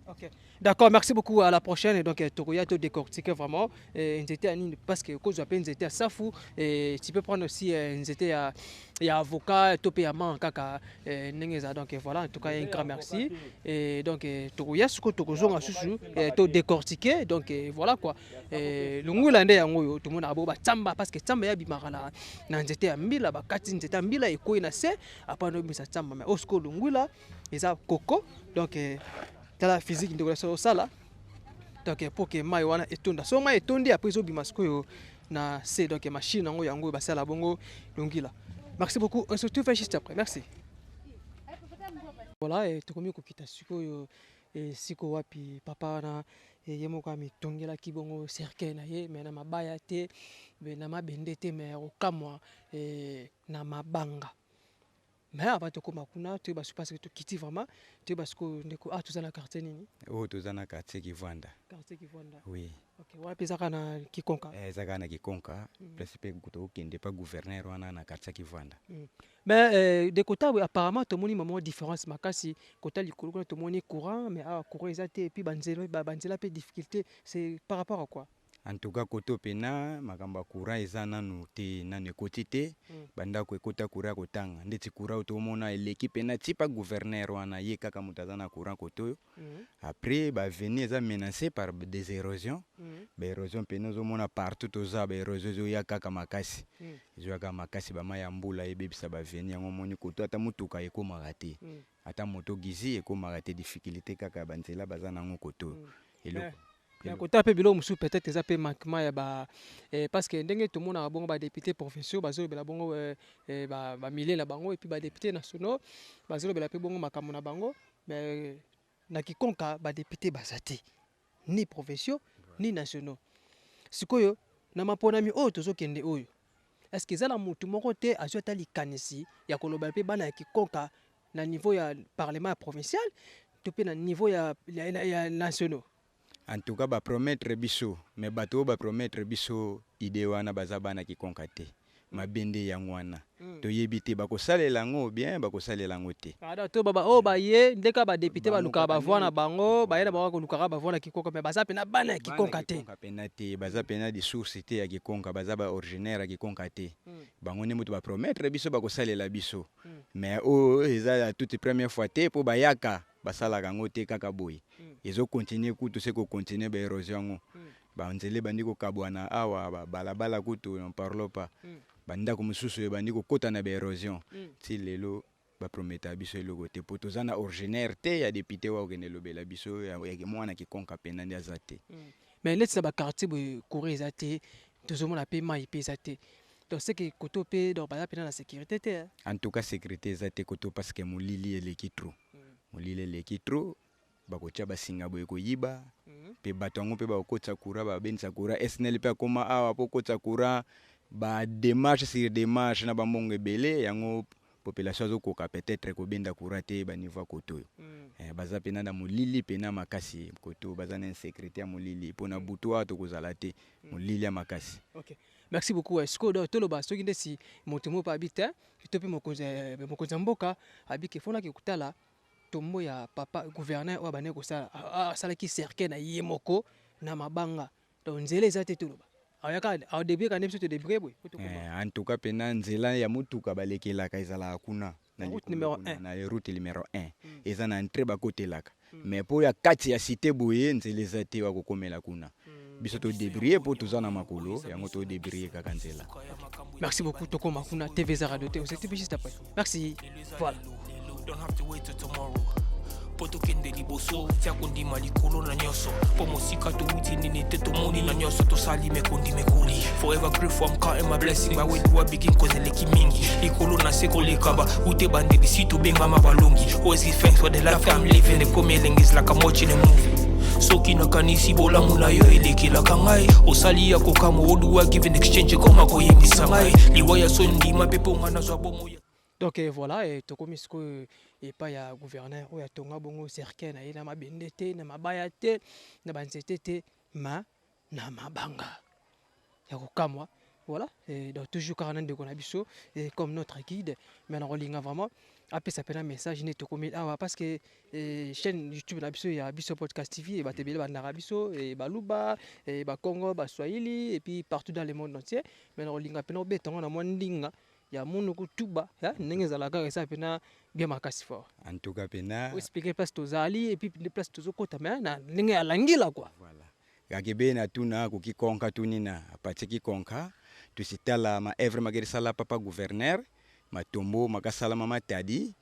Ok. D'accord, merci beaucoup. À la prochaine. Et donc, Tokoya te décortiquer vraiment. Parce que quand je appelle Nzete à Safou, tu peux prendre aussi Nzete à avocat, topé à man, kaka, n'engeza. Donc voilà, en tout cas, un grand merci. Et donc, Tokoya, ce que Tokozong a chouchou, te décortiquer. Donc voilà quoi. Le Ngulande, tout le monde a beau Tamba, parce que Tamba Yabimarala, Nzete à Mila, Bakati Nzete à Mila, et Koina se, après nous, ça Tamba, mais Osko Lungula, ils ont Coco. Donc, la physique de la sala donc pour que mai wana etonda so mai etondi après zo bimasiko yo na c'est donc machine yango yango ba sala bongo longila. Merci beaucoup, on se retrouve juste après. Merci. Voilà, et tokomi kokita siko yo e siko wapi papa na yemo kwa mitongela kibongo cercle na ye mais na mabaya te na mabende te mais okamwa na mabanga. Mais avant de commencer, tu vas passer que tu quittes vraiment, tu vas tu as la carte nini? Oh, tu as la carte qui vanda. Carte qui vanda. Oui. Ok, ouais, puis ça kana kikonka. Ça kana kikonka. Principe kuto qui n'est pas gouverneur wana na carte qui vanda. Mais de côté apparemment tout le monde moment différence makasi côté likolo tout le monde courant mais courant ezate et puis banzela peu difficulté, c'est par rapport à quoi? En tout cas koto pena makamba courant eza nanu te nanu ekoti te banda ko ekota courant kotanga ndeti courant otomona l'équipe na tipa gouverneur wana ye kaka mutazana courant koto après ba venir eza menacé par des érosions ba érosion pena zomona partout toza ba érosion ya kaka makasi zo kaka makasi ba maya mbula ebebisa ba venir yango moni koto ata mutuka ekoma raté ata moto gizi ekoma raté difficulté kaka banzela bazana ngo koto eloko côté peu bilo musu peut-être eza pe manquement ya ba parce que ndenge tout monde a bongo ba député provinciaux bazo bela bongo ba milé la bango et puis ba député nationaux bazo bela pe bongo makambo na bango mais na kikonka ba député bazate ni provinciaux ni nationaux sikoyo na maponami oyo tozokende oyo est-ce que za la mutu moko te azota likanisi ya koloba pe bana ya kikonka na niveau ya parlement provincial to pe na niveau ya nationaux. En tout cas ba promettre biso mais bato ba promettre biso idée wana bazabana kikonka te mabende yango wana to yebite bakosalela ngo bien bakosalela ngo te ada to baba o ba ye ndeka ba député ba luka ba voix na bango ba yena ba ko luka ba voix na kikonka mais baza pena bana ya kikonka te pena te baza pena di source te ya kikonka baza ba originaire ya kikonka te bango ne mutu ba promettre biso bakosalela biso mais o eza toute première fois te po bayaka basala kango te kaka boy ezo continuer kutu se ko continuer ba érosion ngo ba nzele bandiko kabwana awa balabala kutu on parle pas banda ko mususu bandiko kota na ba érosion ti lelo ba prometa biso eloko te poto zana originaire te ya député wa okene lobela biso ya mwana kikonka pena ndi azate mais let's ba quartier bo courir ezate tozomona pe mai pe ezate donc c'est que koto pe donc ba pena la sécurité te en tout cas sécurité ezate koto parce que molili eleki trop molili eleki trop bakotia basinga boye koyiba pe bato yango pe bakotisa courant babenisa courant SNEL pe akoma awa po kotisa courant ba démarche sur démarche na bambongo ebele yango population azokoka peut-être kobenda courant te baniveau koto baza pena na molili pena makasi koto baza na insécurité ya molili mpona butu awa tokozala te molili ya makasi. Ok, merci beaucoup. Est-ce que toloba soki nde si moto mo pa habite to pe mokonzi mboka abike fona ke kutala tombo ya papa gouverneur oyo bane kosala asalaki cercle na ye moko na mabanga donc nzela eza te toloba ayaka aodebrie kande biso todebrie boye en tout cas pena nzela ya mutuka balekelaka ezalaka kuna na route numéro 1 na route numéro 1 eza na entrée bakotelaka mais po ya kati ya cité boye nzela eza te bakokomela kuna biso todebrie po toza na makolo yango todebrie kaka nzela. Merci beaucoup tokoma kuna TV za radio te c'était juste après merci voilà. Don't have to wait till tomorrow. Poto kende liboso tia kondima likolo na nyoso po mosika to uti nini te to moni na nyoso to sali me kondi me kuli forever grateful I'm counting my blessing my way to begin cause leki mingi likolo na seko lekaba ute bande di situ benga mabalongi always give thanks for the life I'm living the coming is like I'm watching a movie soki na kanisi bola muna yo elekela kangai osali ya kokamo oduwa give in exchange koma ko yimisa ngai liwaya so ndima pepo ngana zo bomo. Donc voilà, et tokomi siko et pas ya gouverneur ou ya tonga bongo cercle na ina mabende te na mabaya te na banzete te ma na mabanga ya kokamwa voilà et donc toujours 40 de konabiso et comme notre guide mais on linga vraiment après ça pena message ne tokomi awa parce que chaîne YouTube na biso ya biso podcast TV et batebele bandara biso et baluba et ba Congo ba Swahili et puis partout dans le monde entier mais on linga pena betonga na mwandinga ya munu kutuba ya ndenge zalaka esa pena bien makasi fort en tout cas pena expliquer place tozali et puis des places tozokota mais na ndenge alangila quoi voilà yakebe na tuna kukikonka tunina apatse kikonka tusitala ma evre magerisala papa gouverneur matombo makasala mama tadi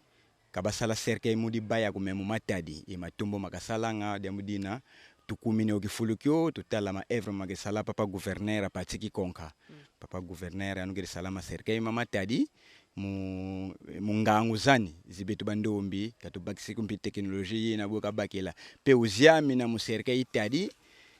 kabasala cercle mudi baya kumemu matadi e matombo makasala nga demudina tukumine okifulukyo tutala ma evre magerisala papa gouverneur apatse kikonka papa gouverneur anugeri salama cercle mama tadi mungangu zani zibetu bandombi katubakisi kumpi teknolojia na boka bakela pe uziami na mucercle itadi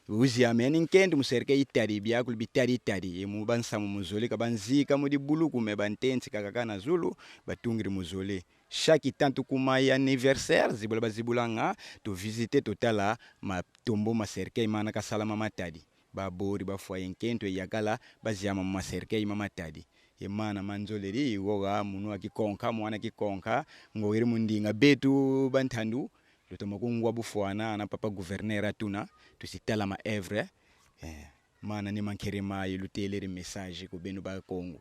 uziami yani nkende mucercle itadi bya kulbitadi itadi e mubansa muzole kabanzika mudi buluku me bantensi kakaka na zulu batungiri muzole chaque tanto kuma ya anniversaire zibula bazibulanga to visiter totala ma tombo ma cercle mana kasalama matadi babori bafoye nkento yakala baziama ma cercle mama tadi emana manzoleri woga munu akikonka mwana kikonka ngogeri mundinga betu bantandu lutoma kungwa bufwana na papa gouverneur atuna tusitala ma evre mana ni mankerema yuluteleri message ko benu ba Congo.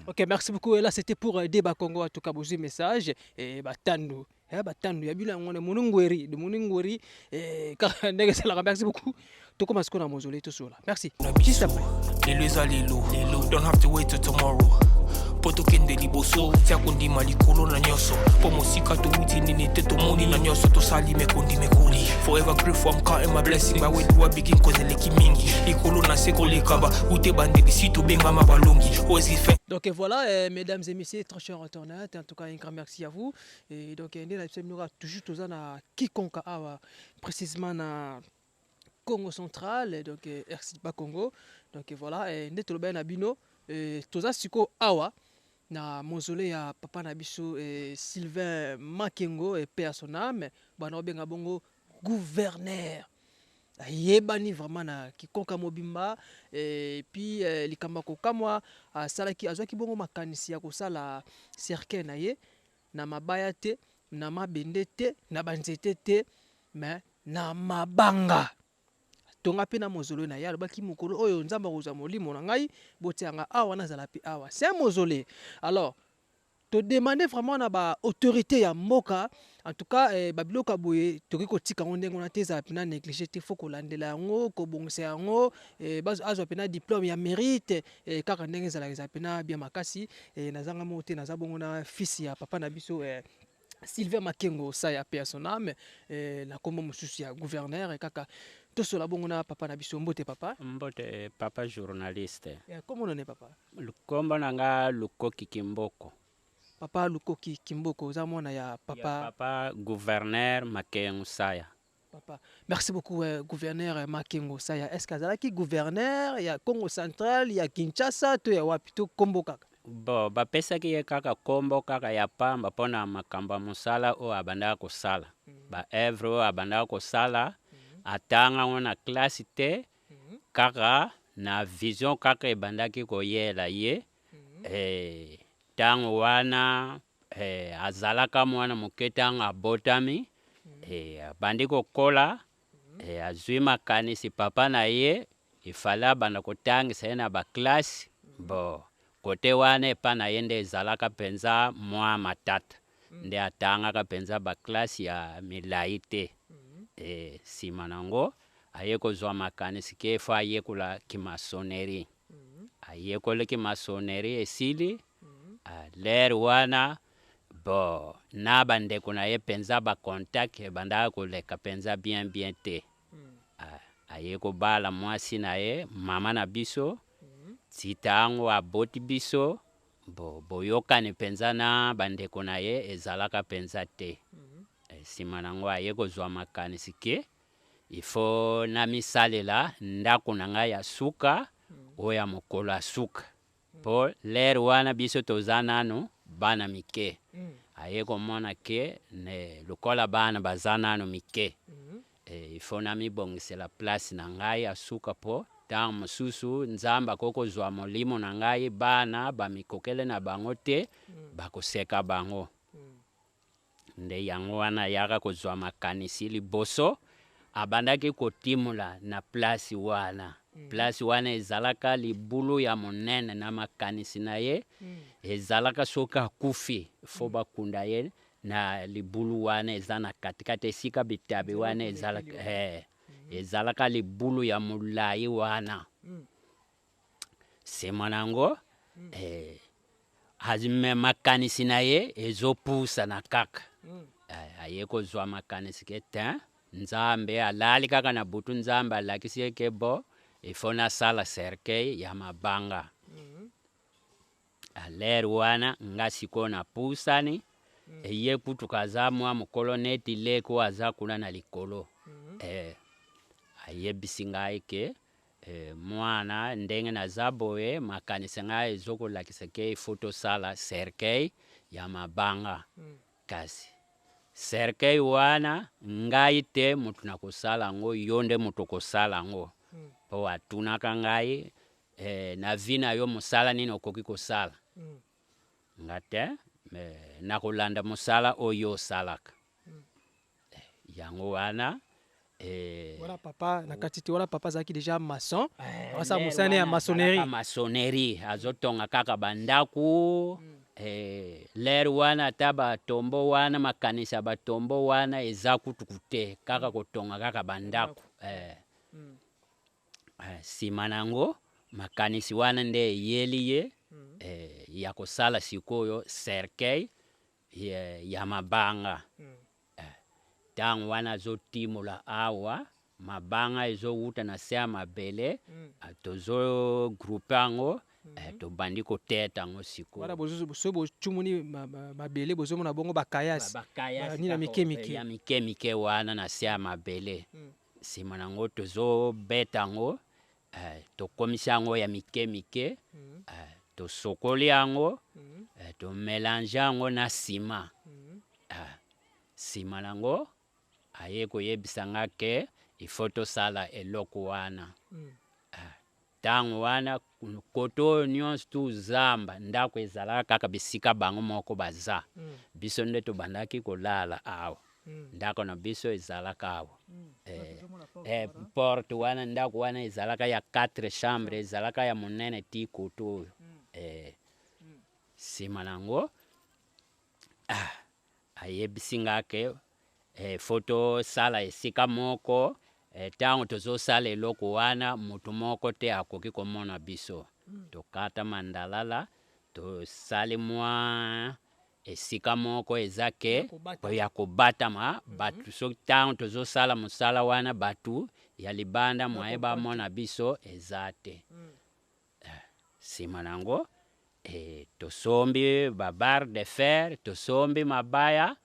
Ok, merci beaucoup. Et là, c'était pour Débat Congo à tout cas, beau message. Et batandu, batandu. Yabila ngone munungweri, de munungweri. Et merci beaucoup. Tout comme à ce qu'on a mausolé tout cela. Merci. Juste après. Don't have to wait till tomorrow. Poto kende liboso tia kondima likolo na nyoso po mosika to uti nini te to moni na nyoso to sali me kondi me kuli forever grateful I'm counting my blessing my way to begin cause leki mingi likolo na seko lekaba ute bande di situ benga mabalongi always give thanks. Donc voilà, mesdames et messieurs, très chers internautes, en tout cas un grand merci à vous. Et donc on est toujours tous à quiconque précisément na Congo central, donc RC Congo. Donc voilà, et net le ben abino, tous siko awa na mausolée ya papa na biso Sylvain Makengo et paix à son âme, bana benga bongo gouverneur. Yebani vraiment na kikonka mobimba et puis likamba ko kamwa salaki azwaki bongo makanisi ya kosala cercle na ye na mabaya te na mabende te na banzete te mais na mabanga tonga pe na mausolée na ya baki mokolo oyo nzamba kozwa molimo na ngai botianga awa na zala pe awa c'est un mausolée. Alors te demander vraiment na ba autorité ya mboka en tout cas babiloka boye toki ko tika ndengo na teza pena négliger te faut ko landela yango ko bongisa yango azwa pena diplôme ya mérite kaka ndenge za pena bien makasi nazanga mote naza bongo na fils ya papa na biso Sylvain Makengo ça ya paix à son âme na kombo mususu ya gouverneur kaka tosola bongo na papa na biso mbote papa journaliste comment on est papa lukombo nanga lukoki kimboko papa lukoki kimboko za mwana ya papa gouverneur Makengo saya papa merci beaucoup gouverneur Makengo saya est-ce que gouverneur ya Congo central ya Kinshasa to ya wapito kombo kaka bo bapesaki ye kaka kombo kaka ya pamba mpona makambo ya mosala oyo abandaka kosala ba evre oyo abandaka kosala atanga ngo na klase te kaka na vision kaka ebandaki koyela ye ntango wana azalaka mwana moke ntango abotami abandi kokola azwi makanisi papa na ye ifale abanda kotangisa ye na baklase bo kote wana epa na ye nde ezalaka mpenza mwa matata nde atangaka mpenza baklase ya milai te nsima nango aye kozwa makanisi ke fo ayekola kimasoneri ayekola kimasoneri esili lere wana bo na bandeko na ye mpenza bacontact ebandaka koleka mpenza bien te aye kobala mwasi na ye mama na biso tita ango aboti biso boyokani mpenza na bandeko na ye ezalaka mpenza te nsima nango aye kozwa makanisi ke ifo na misalela ndako na ngai ya suka oyo ya mokolo ya suka po lere wana biso toza nano bana mike aye komona ke lokola bana baza nano mike ifo na mibongisela place na ngai ya suka po ntango mosusu nzambe akokozwa molimo na ngai bana bamikokele na bango te bakoseka bango nde yango wana yaka kozwa makanisi liboso abandaki kotimula na place wana place wana ezalaka libulu ya monene na makanisi na ye ezalaka soki akufi fo bakunda ye na libulu wana eza na katikati esika bitabe wana ezalaka libulu ya molai wana nsima nango makanisi na ye ezopusa na kaka aye kozwa makanisi ke te nzambe alali kaka na butu nzambe alakisi ye ke bo ifo nasala cercueil ya mabanga alere wana nga sikoyo napusani eye kutuka aza mwa mokolo neti leko aza kuna na likolo ayebisi ngai ke mwana ndenge naza boye makanisi ngai ezokolakisa ke ifo tosala cercueil ya mabanga kasi cercueil wana ngai te mutu na kosala ngo yo nde mutu kosala ngo po atunaka ngai na vi na yo mosala nini okoki kosala nga te na kolanda mosala oyo osalaka yango wana Voilà papa na kati te wana papa azalaki déjà maçon asa mosane ya maçonnerie azotonga kaka bandaku lere wana ata batombo wana makanisa batombo wana eza kutuku te kaka kotonga kaka bandaku nsima nango makanisi wana nde eyeli ye ya kosala sikoyo cercueil ya mabanga ntango wana azotimula awa mabanga ezowuta na se ya mabele tozogroupe yango tobandi koteta yango sikoyo wana boso bochumuni mabele bozomona bongo bakayasi nina mike ya mike wana na se ya mabele nsima nango tozobeta yango tokomisa yango ya mike tosokoli yango tomelange yango na nsima nsima nango aye koyebisa nga ke ifo tosala eloko wana ntango wana koto oyo nyonso tu zamba ndako ezalaka kaka bisika bango moko baza biso nde tobandaki kolala awa ndako na biso ezalaka awa porte wana ndako wana ezalaka ya 4 chambre ezalaka ya monene ti koto oyo nsima nango ayebisi nga ke foto sala esika moko ntango tozosala eloko wana mutu moko te akoki komona biso tokata mandalala tosali mwa esika moko eza ke ya kobatama batu soki ntango tozosala mosala wana batu ya libanda mwaye bamona biso eza te nsima nango tosombi babarre de fer tosombi mabaya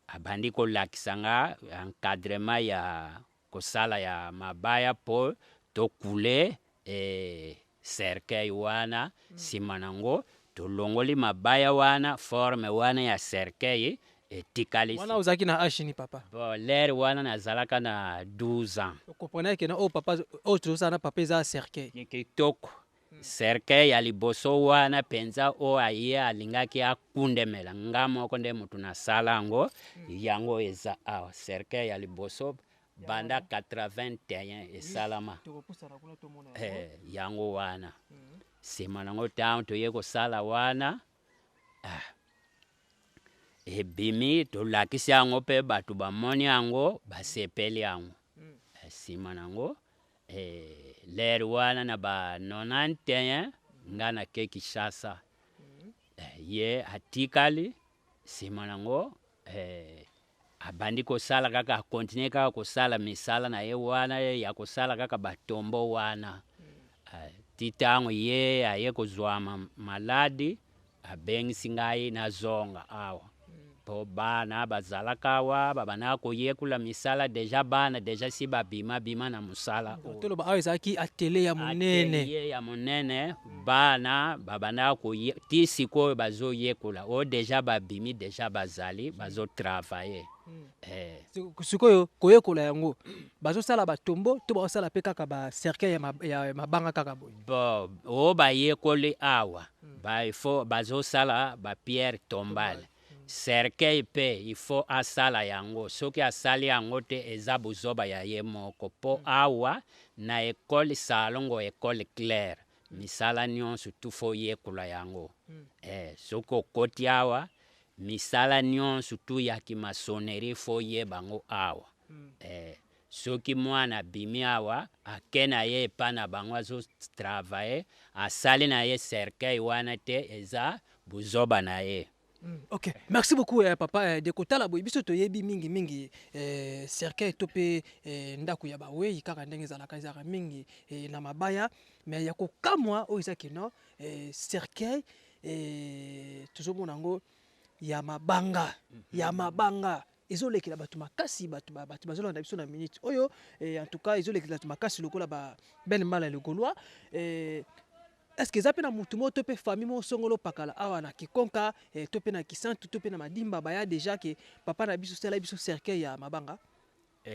abandi kolakisa nga encadrement ya kosala ya mabaya po tokule cercueil wana nsima nango tolongoli mabaya wana forme wana ya cercueil etikali wana ozalaki na age ni papa lere wana nazalaka na 12 ans okomprendre ke na oyo papa oyo tozosala na papa eza cercueil kitoko cercueil ya liboso wana penza o aye alingaki akundemela nga moko nde mutu nasala yango yango eza awa cercueil ya liboso banda 81 esalama yango wana nsima nango ntango toye kosala wana ebimi tolakisi yango mpe bato bamoni yango basepeli yango nsima nango ler wana na ba 91 nga na ke Kinshasa ye atikali nsima nango abandi kosala kaka akontinue kaka kosala misala na ye wana ya kosala kaka batombo wana titango ye aye kozwa maladi abengisi ngai nazonga awa po bana bazalaka awa babana koyekula misala deja bana deja si babima na musala toloba awa ezalaki atelier ya monene atelier ya monene bana babana ti sikoyo bazoyekula o deja babimi deja bazali bazotravaye sikoyo koyekola yango bazosala batombo to bazosala mpe kaka bacercueil ya mabanga kaka boye bo o bayekoli awa baifo bazosala bapierre tombale cercueil pe il faut asala yango soki asali yango te eza buzoba ya ye moko po awa na ekole salongo ekole claire misala nyonso tu fo yekula yango soki okoti awa misala nyonso tu ya kimasoneri fo yebango awa soki mwana bimi awa ake na ye epa na bango azotravaye asali na ye cercueil wana te eza buzoba na ye. Ok, merci beaucoup papa de kotala boy biso toyebi mingi cercueil to pe ndako ya bawe kaka ndenge ezalaka ezaka mingi na mabaya mais ya kokamwa oyo ezaki no cercueil tozomona yango ya mabanga ezolekela bato makasi bato bazolanda biso na minute oyo en tout cas ezolekela bato makasi lokola ba ben mala le gaulois est-ce que zapena mutu mo to pe famille mo songolo pakala awa na kikonka to pe na kisantu to pe na madimba baya déjà que papa na biso sala biso cercueil ya mabanga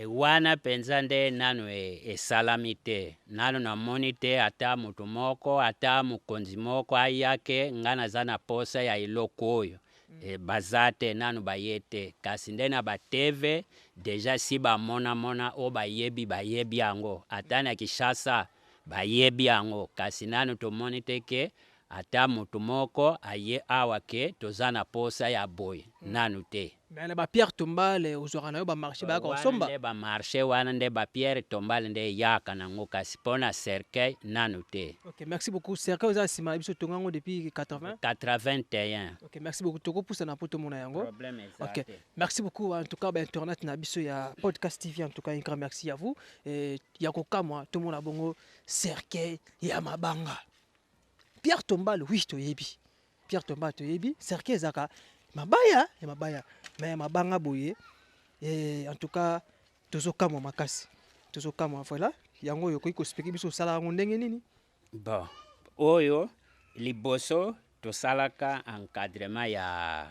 wana penza nde nanu esalami te nanu namoni te ata mutu moko ata mokonzi moko ayake nga naza na posa ya eloko oyo baza te nanu baye te kasi nde na bateve deja si bamona o bayebi yango ata na Kinshasa bayebi yango kasi nanu tomoni te ke ata mutu moko aye awa ke toza na posa ya boye nanu te mais ba pierre tombale ozwaka na yo ba marché ba ko somba nde ba marché wana nde ba pierre tombale nde yaka nango kasi pona cercueil nanu te. Ok, merci beaucoup cercueil oza sima biso tongango depuis 81. Ok, merci beaucoup toko pousa na poto mona yango. Problème ok, merci beaucoup en tout cas ba internet na biso ya podcast TV en tout cas un grand merci à vous et ya kokamwa to mona bongo cercueil ya mabanga Pierre Tombale oui toyebi Pierre Tombale toyebi cercueil zaka mabaya mais mabanga boye et en tout cas tozokamwa makasi tozokamwa voilà yango yokoki kospeki biso sala yango ndenge nini bon oyo liboso tosalaka encadrement ya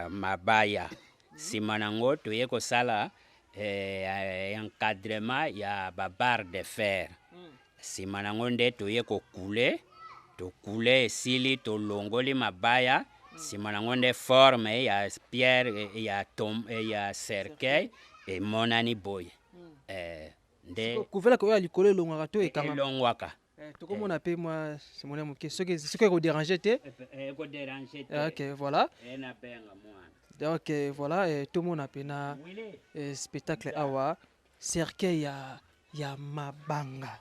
mabaya nsima nango toye kosala encadrement ya barre de fer nsima nango nde toye tokule esili tolongoli mabaya nsima nango nde forme ya pierre ya cercueil emonani boye nde kuvela ko ya likolo elongwaka to ekanga elongwaka tokomona pe moi simone moke soki ekodérange te ok voilà donc voilà tomona pe na spectacle awa cercueil ya mabanga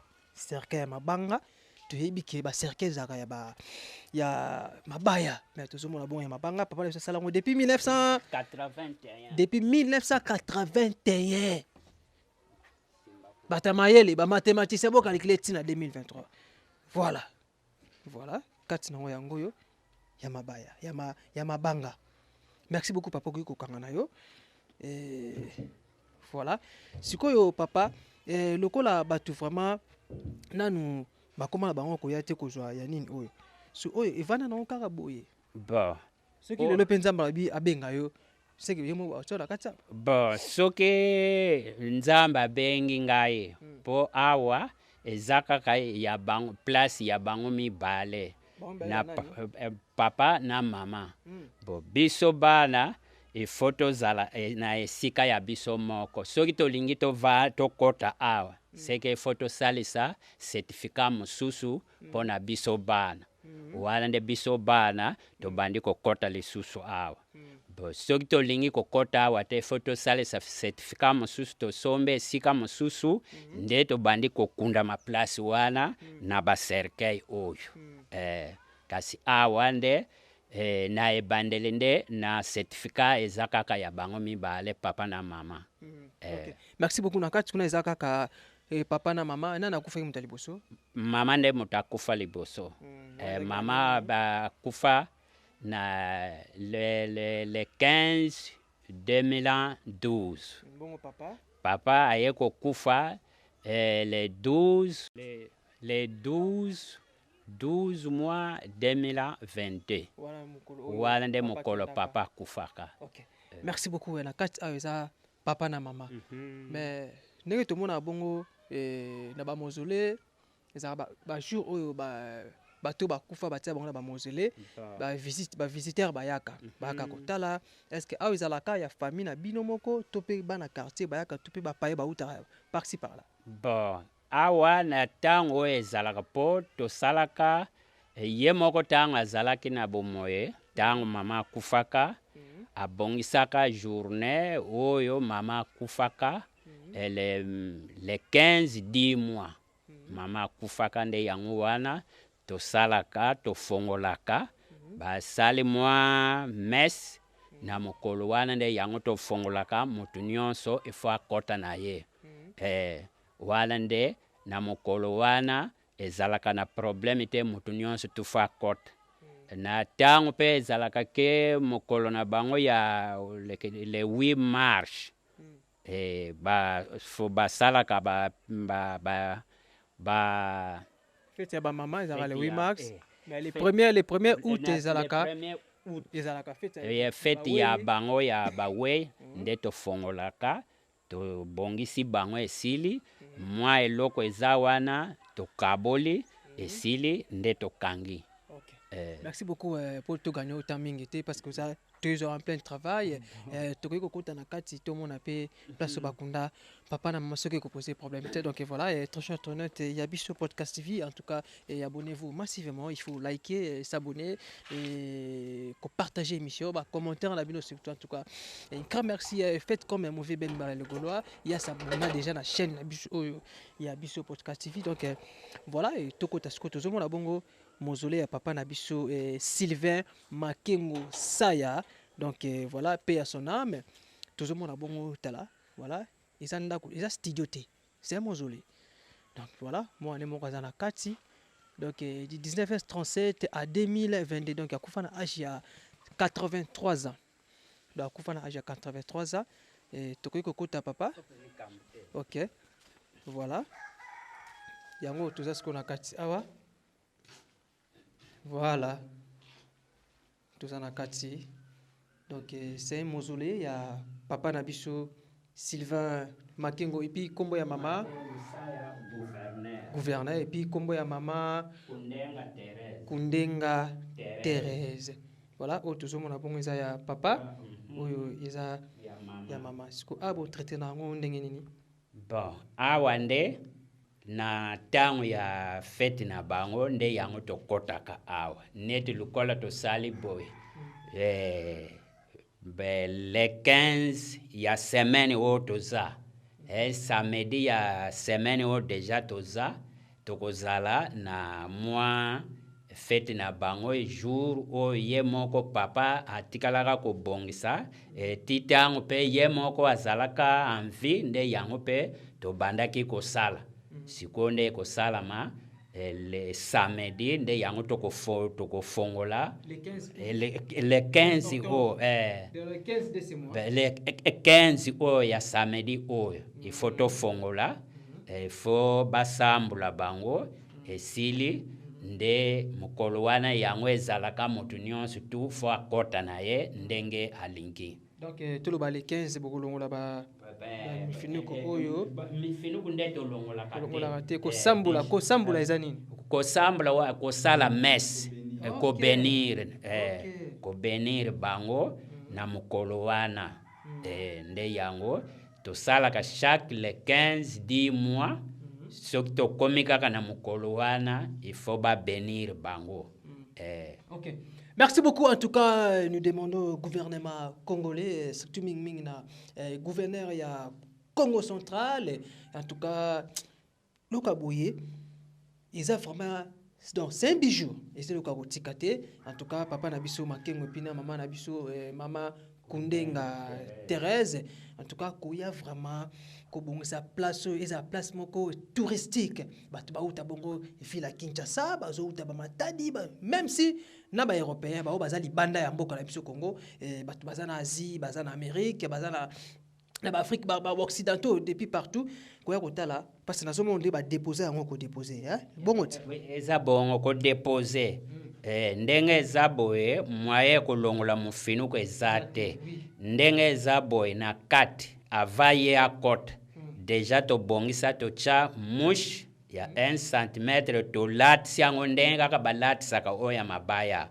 toyebi ke bacercueil ezalaka ya mabaya mais tozomona bongo ya mabanga papa na biso asala yango depuis 1981 bato ya mayele bamathématicien bokalikile ntina 2023 voilà kati nango yango oyo ya mabaya ya mabanga merci beaucoup papa okoki kokanga na yo voilà sikoyo papa lokola bato vraiment nanu bakoma na bango koya te kozwa ya nini oyo so oyo evanda nango kaka boye bon soki lelo mpe nzambe abenga yo seki ye mo otsola kati bon soki nzambe abengi ngai po awa eza kaka ya bango place ya bango mibale na papa na mama. Bo biso bana photo zala na esika ya biso moko. Soki tolingi tokota awa seke photo salisa certificat mosusu pona biso bana. Wana nde biso bana tobandi kokota lisusu awa. Bo soki tolingi kokota awa te photo salisa certificat mosusu tosombe esika mosusu nde tobandi kokunda ma place wana na ba cercueil oyo. Kasi awa nde na ebandeli nde na certificat eza kaka ya bango mibale papa na mama. Okay. Merci beaucoup na kati kuna eza kaka papa na mama nana kufa muta liboso. Mama nde muta kufa liboso. Mama ba kufa na le 15 2012. Bongo papa. Papa ayeko kufa le 12 mois 2022. Wala nde mokolo papa kufaka. Okay. Merci beaucoup na kati eza papa na mama. Mais ndenge to mona bongo na ba mausolée eza ba jour oyo bato bakufa batia bango na ba mausolée ba visiteur bayaka kotala est-ce que ezalaka ya famille na bino moko to pe bana quartier bayaka to pe bapaye bauta par-ci par là. Bon awa na tango ezalaka po tosalaka ye moko tango azalaki na bomoye tango mama kufaka abongisaka journée oyo mama kufaka le 15 10 mois mama kufaka nde yango wana tosalaka tofongolaka basali mwa mes na mokolo wana nde yango tofongolaka mutu nyonso ifo akota na ye. Wana nde na mokolo wana ezalaka na problème te mutu nyonso tufa akota. Na tango pe ezalaka ke mokolo na bango ya le 8 mars basalaka fête ya ba mama ezalaka le 8 mars mais les premiers août ezalaka fête ya bango ya bawe nde tofongolaka tobongisi bango esili mwa eloko eza wana tokaboli esili nde tokangi. Merci beaucoup pour tout gagner autant mingité parce que ça 2 heures en plein travail tokoki kokota na kati to mona pe place bakunda papa na maman soki ko poser problème donc voilà et très cher tournette il y a Biso Podcast TV en tout cas et abonnez-vous massivement, il faut liker s'abonner et partager l'émission commentaire la vidéo surtout en tout cas et un grand merci faites comme un mauvais Ben le Gaulois il y a s'abonner déjà la chaîne il y a Biso Podcast TV donc voilà et tokota skoto zo mona bongo mausolée à papa Nabiso et Sylvain Makengo Saya donc voilà paix à son âme tout le monde a bon tala voilà ils ont studio c'est un mausolée donc voilà moi on est mon cousin à Kati donc du 1937 à 2022 donc à Koufana âge à 83 ans donc à Koufana âge à 83 ans et tu connais Kota papa ok voilà yango tout ça ce qu'on a Kati awa voilà tout ça na kati donc c'est un mausolée il y a papa Nabiso Sylvain Makengo et puis kombo ya mama gouverneur et puis kombo ya mama Kundenga Thérèse voilà autre chose mona bongo eza ya papa oyo eza ya mama siko abo traiter na ngo ndenge nini bon awande na tango ya fête na bango nde yango tokotaka awa neti lukola tosali boy le 15 ya semaine o toza samedi ya semaine o déjà toza tokozala na mwa fête na bango jour o ye moko papa atikalaka kobongisa titango pe ye moko azalaka en vie nde yango pe tobandaki kosala sikonde kosalama le samedi nde yango tokofongola le 15 o le 15 o ya samedi oyo ifo tofongola ifo basambula bango esili nde mokolo wana yango ezalaka motu nyonso tu fo akota na ye ndenge alingi Donc tout le balé 15 bokolongo la ba mifinuko oyo mifinuko nde tolongola kate ko sambula ezanini ko sambula wa ko sala messe ko benir ko benir bango na mukolo wana nde yango to sala ka chaque le 15 10 mois soki tokomi kaka na mukolo wana il faut ba benir bango. OK. Merci beaucoup. En tout cas, nous demandons au gouvernement congolais, surtout Ming na gouverneur il y a Congo central. En tout cas, le Kabouye, ils ont vraiment donc c'est un bijou. Et c'est le Kabotikate. En tout cas, papa Nabiso Makengo Pina, maman Nabiso, maman Kundenga Thérèse. En tout cas, il y a vraiment sa place, sa place touristique. Batu uta bongo fila Kinshasa, bazo uta ba Matadi, même si na ba européen ba bazali banda ya mboka na biso Congo, batu bazana Asie, bazana Amérique, bazana na ba Afrique, ba occidentaux depuis partout. Koya kotala parce que nazo monde ba déposer yango ko déposer, hein. Bongo ti. Oui, eza bongo ko déposer. Ndenge eza boye mwaye kolongola mufinuko ezate. Ndenge eza boye na kati avaye a kote. Déjà to bongisa to cha mush ya 1 cm to lat siango ndenge kaka balat saka oya mabaya.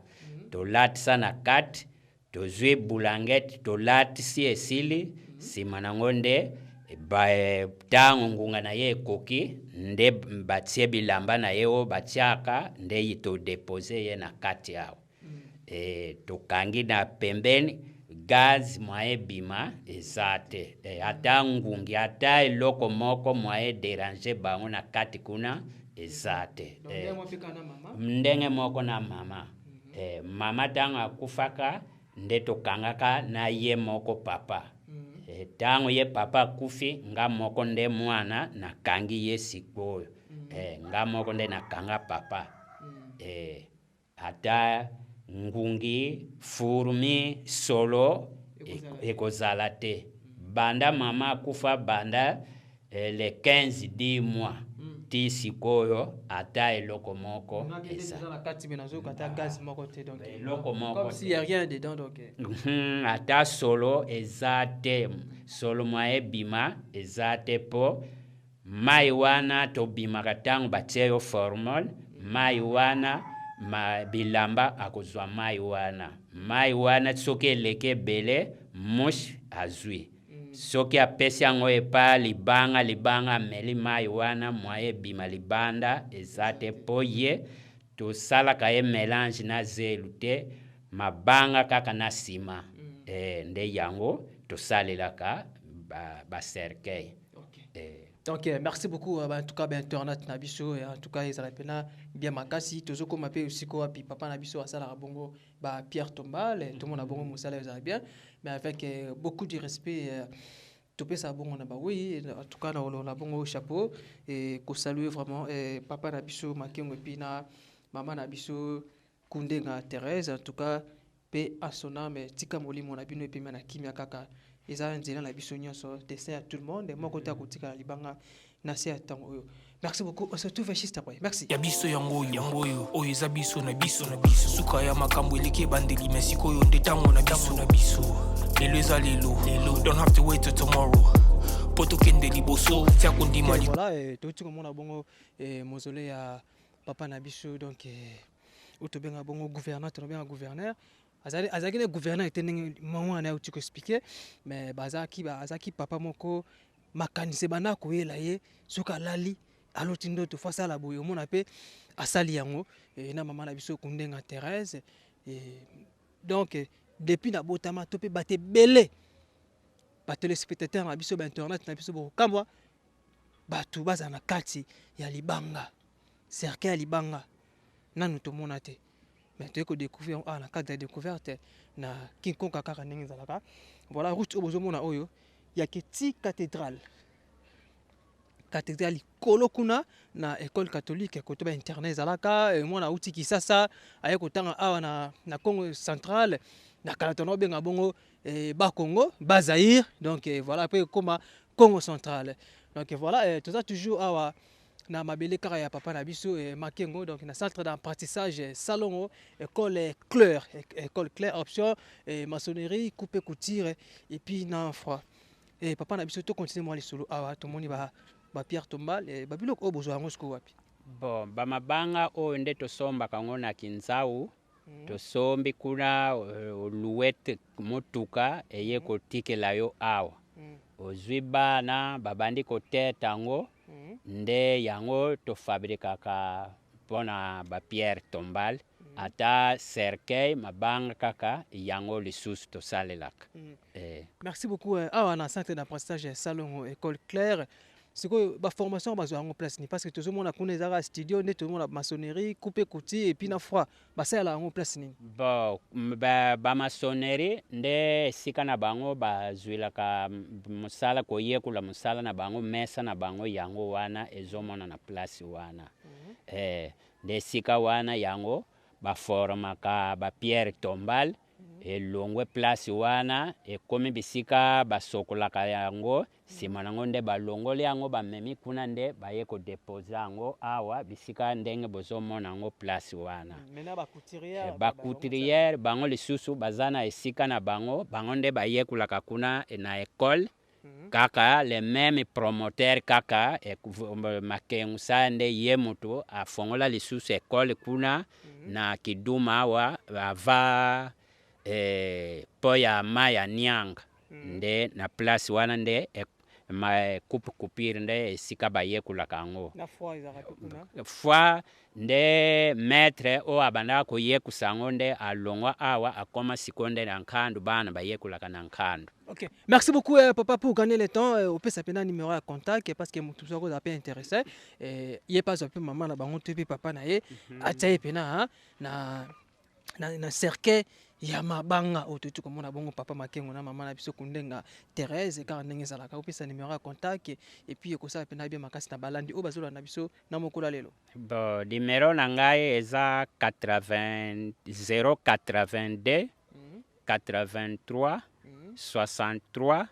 To lat sana kat to zwe bulanget to lat si esili si manangonde ba tango ngunga na ye koki nde batie bilamba na yeo batiaka nde yito depose ye na kati yao. To kangi na pembeni gaz mwae bima ezate ata ngungi ata eloko moko mwae déranger bango na kati kuna ezate ndenge moko na mama mama tanga kufaka nde tokangaka na ye moko papa tango ye papa kufi nga moko nde mwana na kangi ye sikoyo nga moko nde na kanga papa ata ngungi furmi solo ekozala te banda mama kufa banda le 15 10 mois ti sikoyo ata eloko moko eza la kati benazo kata gaz moko te donc eloko moko comme s'il y a rien dedans donc ata solo ezate solo mwae bima ezate po mai wana to bima katango batie yo formol mai wana ma bilamba akozwa mai wana soki eleke bele mush azwi soki apesi yango epa libanga meli mai wana mwaye bima libanda ezate po ye tosalaka ye mélange na zelu te mabanga kaka na sima nde yango tosalelaka ba cercueil. Donc merci beaucoup en tout cas internet na biso en tout cas ezala pena bien makasi tozoko mape aussi ko api papa na biso asala bongo ba Pierre Tombal tout le monde a bongo musala ezala bien mais avec beaucoup de respect tout ça bongo na ba oui en tout cas na bongo chapeau et ko saluer vraiment papa na biso Makengo Pina maman na biso Kundenga Thérèse en tout cas pe à son âme tika molimo na bino pe na kimia kaka eza nzela na biso nyonso destin à tout le monde moi côté akotika na libanga na se atango oyo. Merci beaucoup on se retrouve juste après merci ya biso yango oyo eza biso na biso suka ya makambo eleke bandeli mesiko oyo nde tango na biso lelo eza lelo don't have to wait till tomorrow poto kende liboso tia kondima voilà totuko mona bongo mausolée ya papa na biso donc otobenga bongo gouverneur azaki ne gouverneur était maman na uti ko expliquer mais bazaki papa moko makanise bana ko yela ye suka lali aloti ndoto fasa la boyo mona pe asali yango na maman na biso Kundenga Thérèse donc depuis na botama to pe baté belé ba téléspectateurs na biso ba internet na biso bo kamwa batu baza na kati ya libanga cercle ya libanga nanu to mona te mais tu as découvert la carte de découverte na kinkonka kaka ndenge zalaka voilà route obozomona oyo ya keti cathédrale kolokuna na école catholique koto ba internet zalaka mona uti Kisasa aye kotanga awa na Congo central na kalatono benga bongo ba Congo ba Zaïre donc voilà après comme Congo central donc voilà tout ça toujours awa na mabele kaka ya papa na biso Makengo donc na centre d'apprentissage salon école Claire option maçonnerie coupe couture et puis na froid et papa na biso to continuer moi les solo awa to moni ba pierre tombal ba biloko obozo yango siko wapi bon bamabanga oyo nde tosomba kango na kinzau tosombi kuna oluwete motuka eye kotikela yo awa ozwi bana babandi koteta yango nde yango tofabrikaka mpona bapierre tombale ata cercueil mabanga kaka yango lisusu tosalelaka. Merci beaucoup awa na centre d'apprentissage salon école Claire sikoyo baformation bazwa yango place ni parce que tozomona kuna ezaka studio nde tozomona maçonnerie coupe couture et puis na froid basala yango place nini bon bamaçonnerie nde esika na bango bazwilaka mosala koyekula mosala na bango mesa na bango yango wana ezomona na place wana nde esika wana yango baformaka bapierre tombale elongwe place wana ekomi bisika basokolaka yango nsima nango nde balongoli yango bamemi kuna nde baye kodepose yango awa bisika ndenge bozomona yango place wana bacouturière bango lisusu baza na esika na bango nde bayekulaka kuna na ekole kaka le même promoteur kaka Makengo sa nde ye moto afongola lisusu ekole kuna na Kiduma awa ava po ya maya Nianga nde na place wana nde coupe coupure nde esika bayekulaka yango fois nde maître o abanda koyekusa yango nde alongwa awa akoma sikonde na nkandu bana bayekulaka na nkandu. Ok, merci beaucoup papa pour gagner le temps. On peut s'appeler un numéro à contact parce que tout ça vous a pas intéressé. Il y a pas un peu maman là, bango tu papa na ye, achaye pena na cercueil ya mabanga otutu comme on a bongo papa Makengo na maman na biso kundenga Thérèse car ndenge zalaka opesa numéro à contact et puis ko ça pena bien makasi na balandi o bazola na biso na mokolo lelo. Bon, numéro na ngai eza 80 082 83 63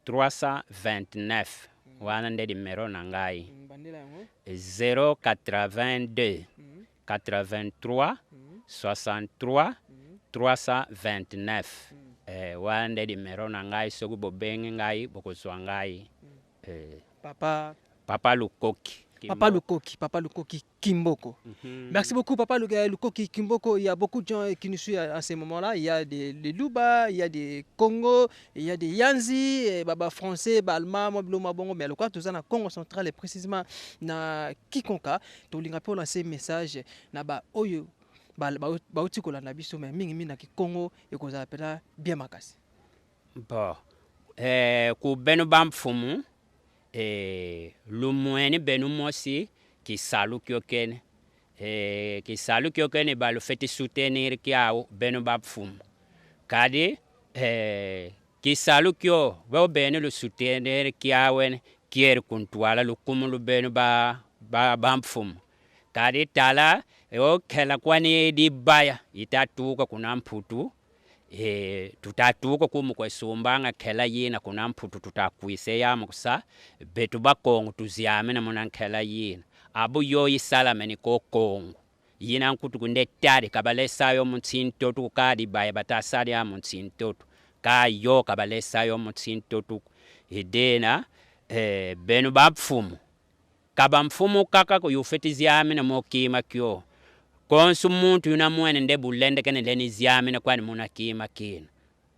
329 wana nde numéro na ngai 082 83 63 329 wana nde numéro na ngai soki bobenge ngai bokozwa ngai papa Lukoki. Papa Lukoki Kimboko. Merci beaucoup Papa Lukoki Kimboko. Il y a beaucoup de gens qui nous suivent à ce moment-là. Il y a des Luba, il y a des Congo, il y a des Yanzi, Baba français, Balma, Mobloma Bongo, mais le quoi tout ça na Congo central et précisément na Kikonka. To linga pour lancer message na ba oyo ba uti ko na biso mais mingi na Kikongo et ko za pela bien makasi. Bon. Ku benu bamfumu lumweni benu mosi kisalu kyokene kisalu kyokene balu feti soutenir kiao benu bapfumu kadi kisalu kyo bo benu lu soutenir kiawen kier kuntwala lukumulu benu bamfumu kadi tala o kela kwani di baya itatuka kuna mputu tutatuko kumukwesumbanga kela yina kuna mputu tutakwise ya mukusa betu bakongo tuziame na muna kela yina abu yo yisalame ni ko kongo yina nkutu kunde tari kabalesa yo mutsinto tukadi baya batasali ya mutsinto ka yo kabalesa yo mutsinto tu idena benu bapfumu kaba mfumu kaka ko yufetiziame na mokima kyo konsu muntu yuna mwene nde bulende kene leni ziame na kwani muna kima kina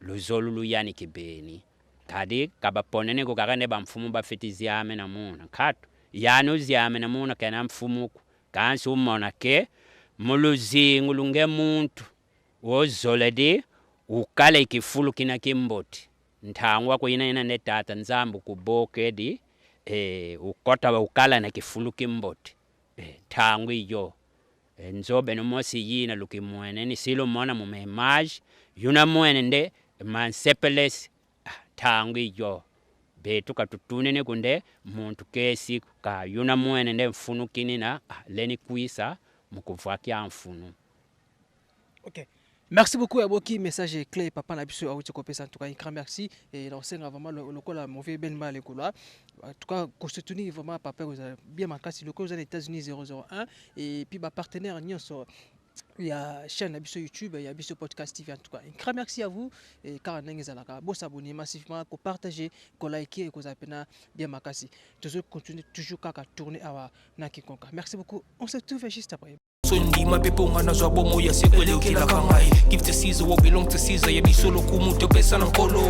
luzolu luyani kibeni kadi kaba ponene ko kakane ba mfumu ba fiti ziame na muna katu yanu ziame na muna kena mfumu kansu mona ke muluzingu lunge muntu wozoledi ukale ikifulu kina kimboti ntangwa ko ina ne tata nzambu kuboke di ukota ukala na kifulu kimboti tangwi yo nzobe no mosi yina luki mwene ni silo mona mu image yuna mwene nde mansepeles tangi yo betu katutunene kunde muntu kesi ka yuna mwene nde mfunu kinina leni kuisa mukuvaki mfunu. Ok, Merci beaucoup Aboki, message est clé papa na biso auti kopesa en tout cas un grand merci et on sait vraiment le col a mauvais ben mal le col en tout cas constitue vraiment papa vous avez bien marqué le col aux États-Unis 001 et puis ba partenaire nyonso il y a chaîne Abisso YouTube, il y a Abisso Podcast TV en tout cas. Un grand merci à vous et car vous s'abonner massivement, vous partager, vous liker et vous appelez bien makasi. Toujours continuer toujours à tourner à Nakikonka. Merci beaucoup. On se retrouve juste après. Sundi mapeponga na zwa bomo ya sekwele ukila kangai. Give to Caesar what belong to Caesar. Ya bisolo kumuto pesa na nkolo.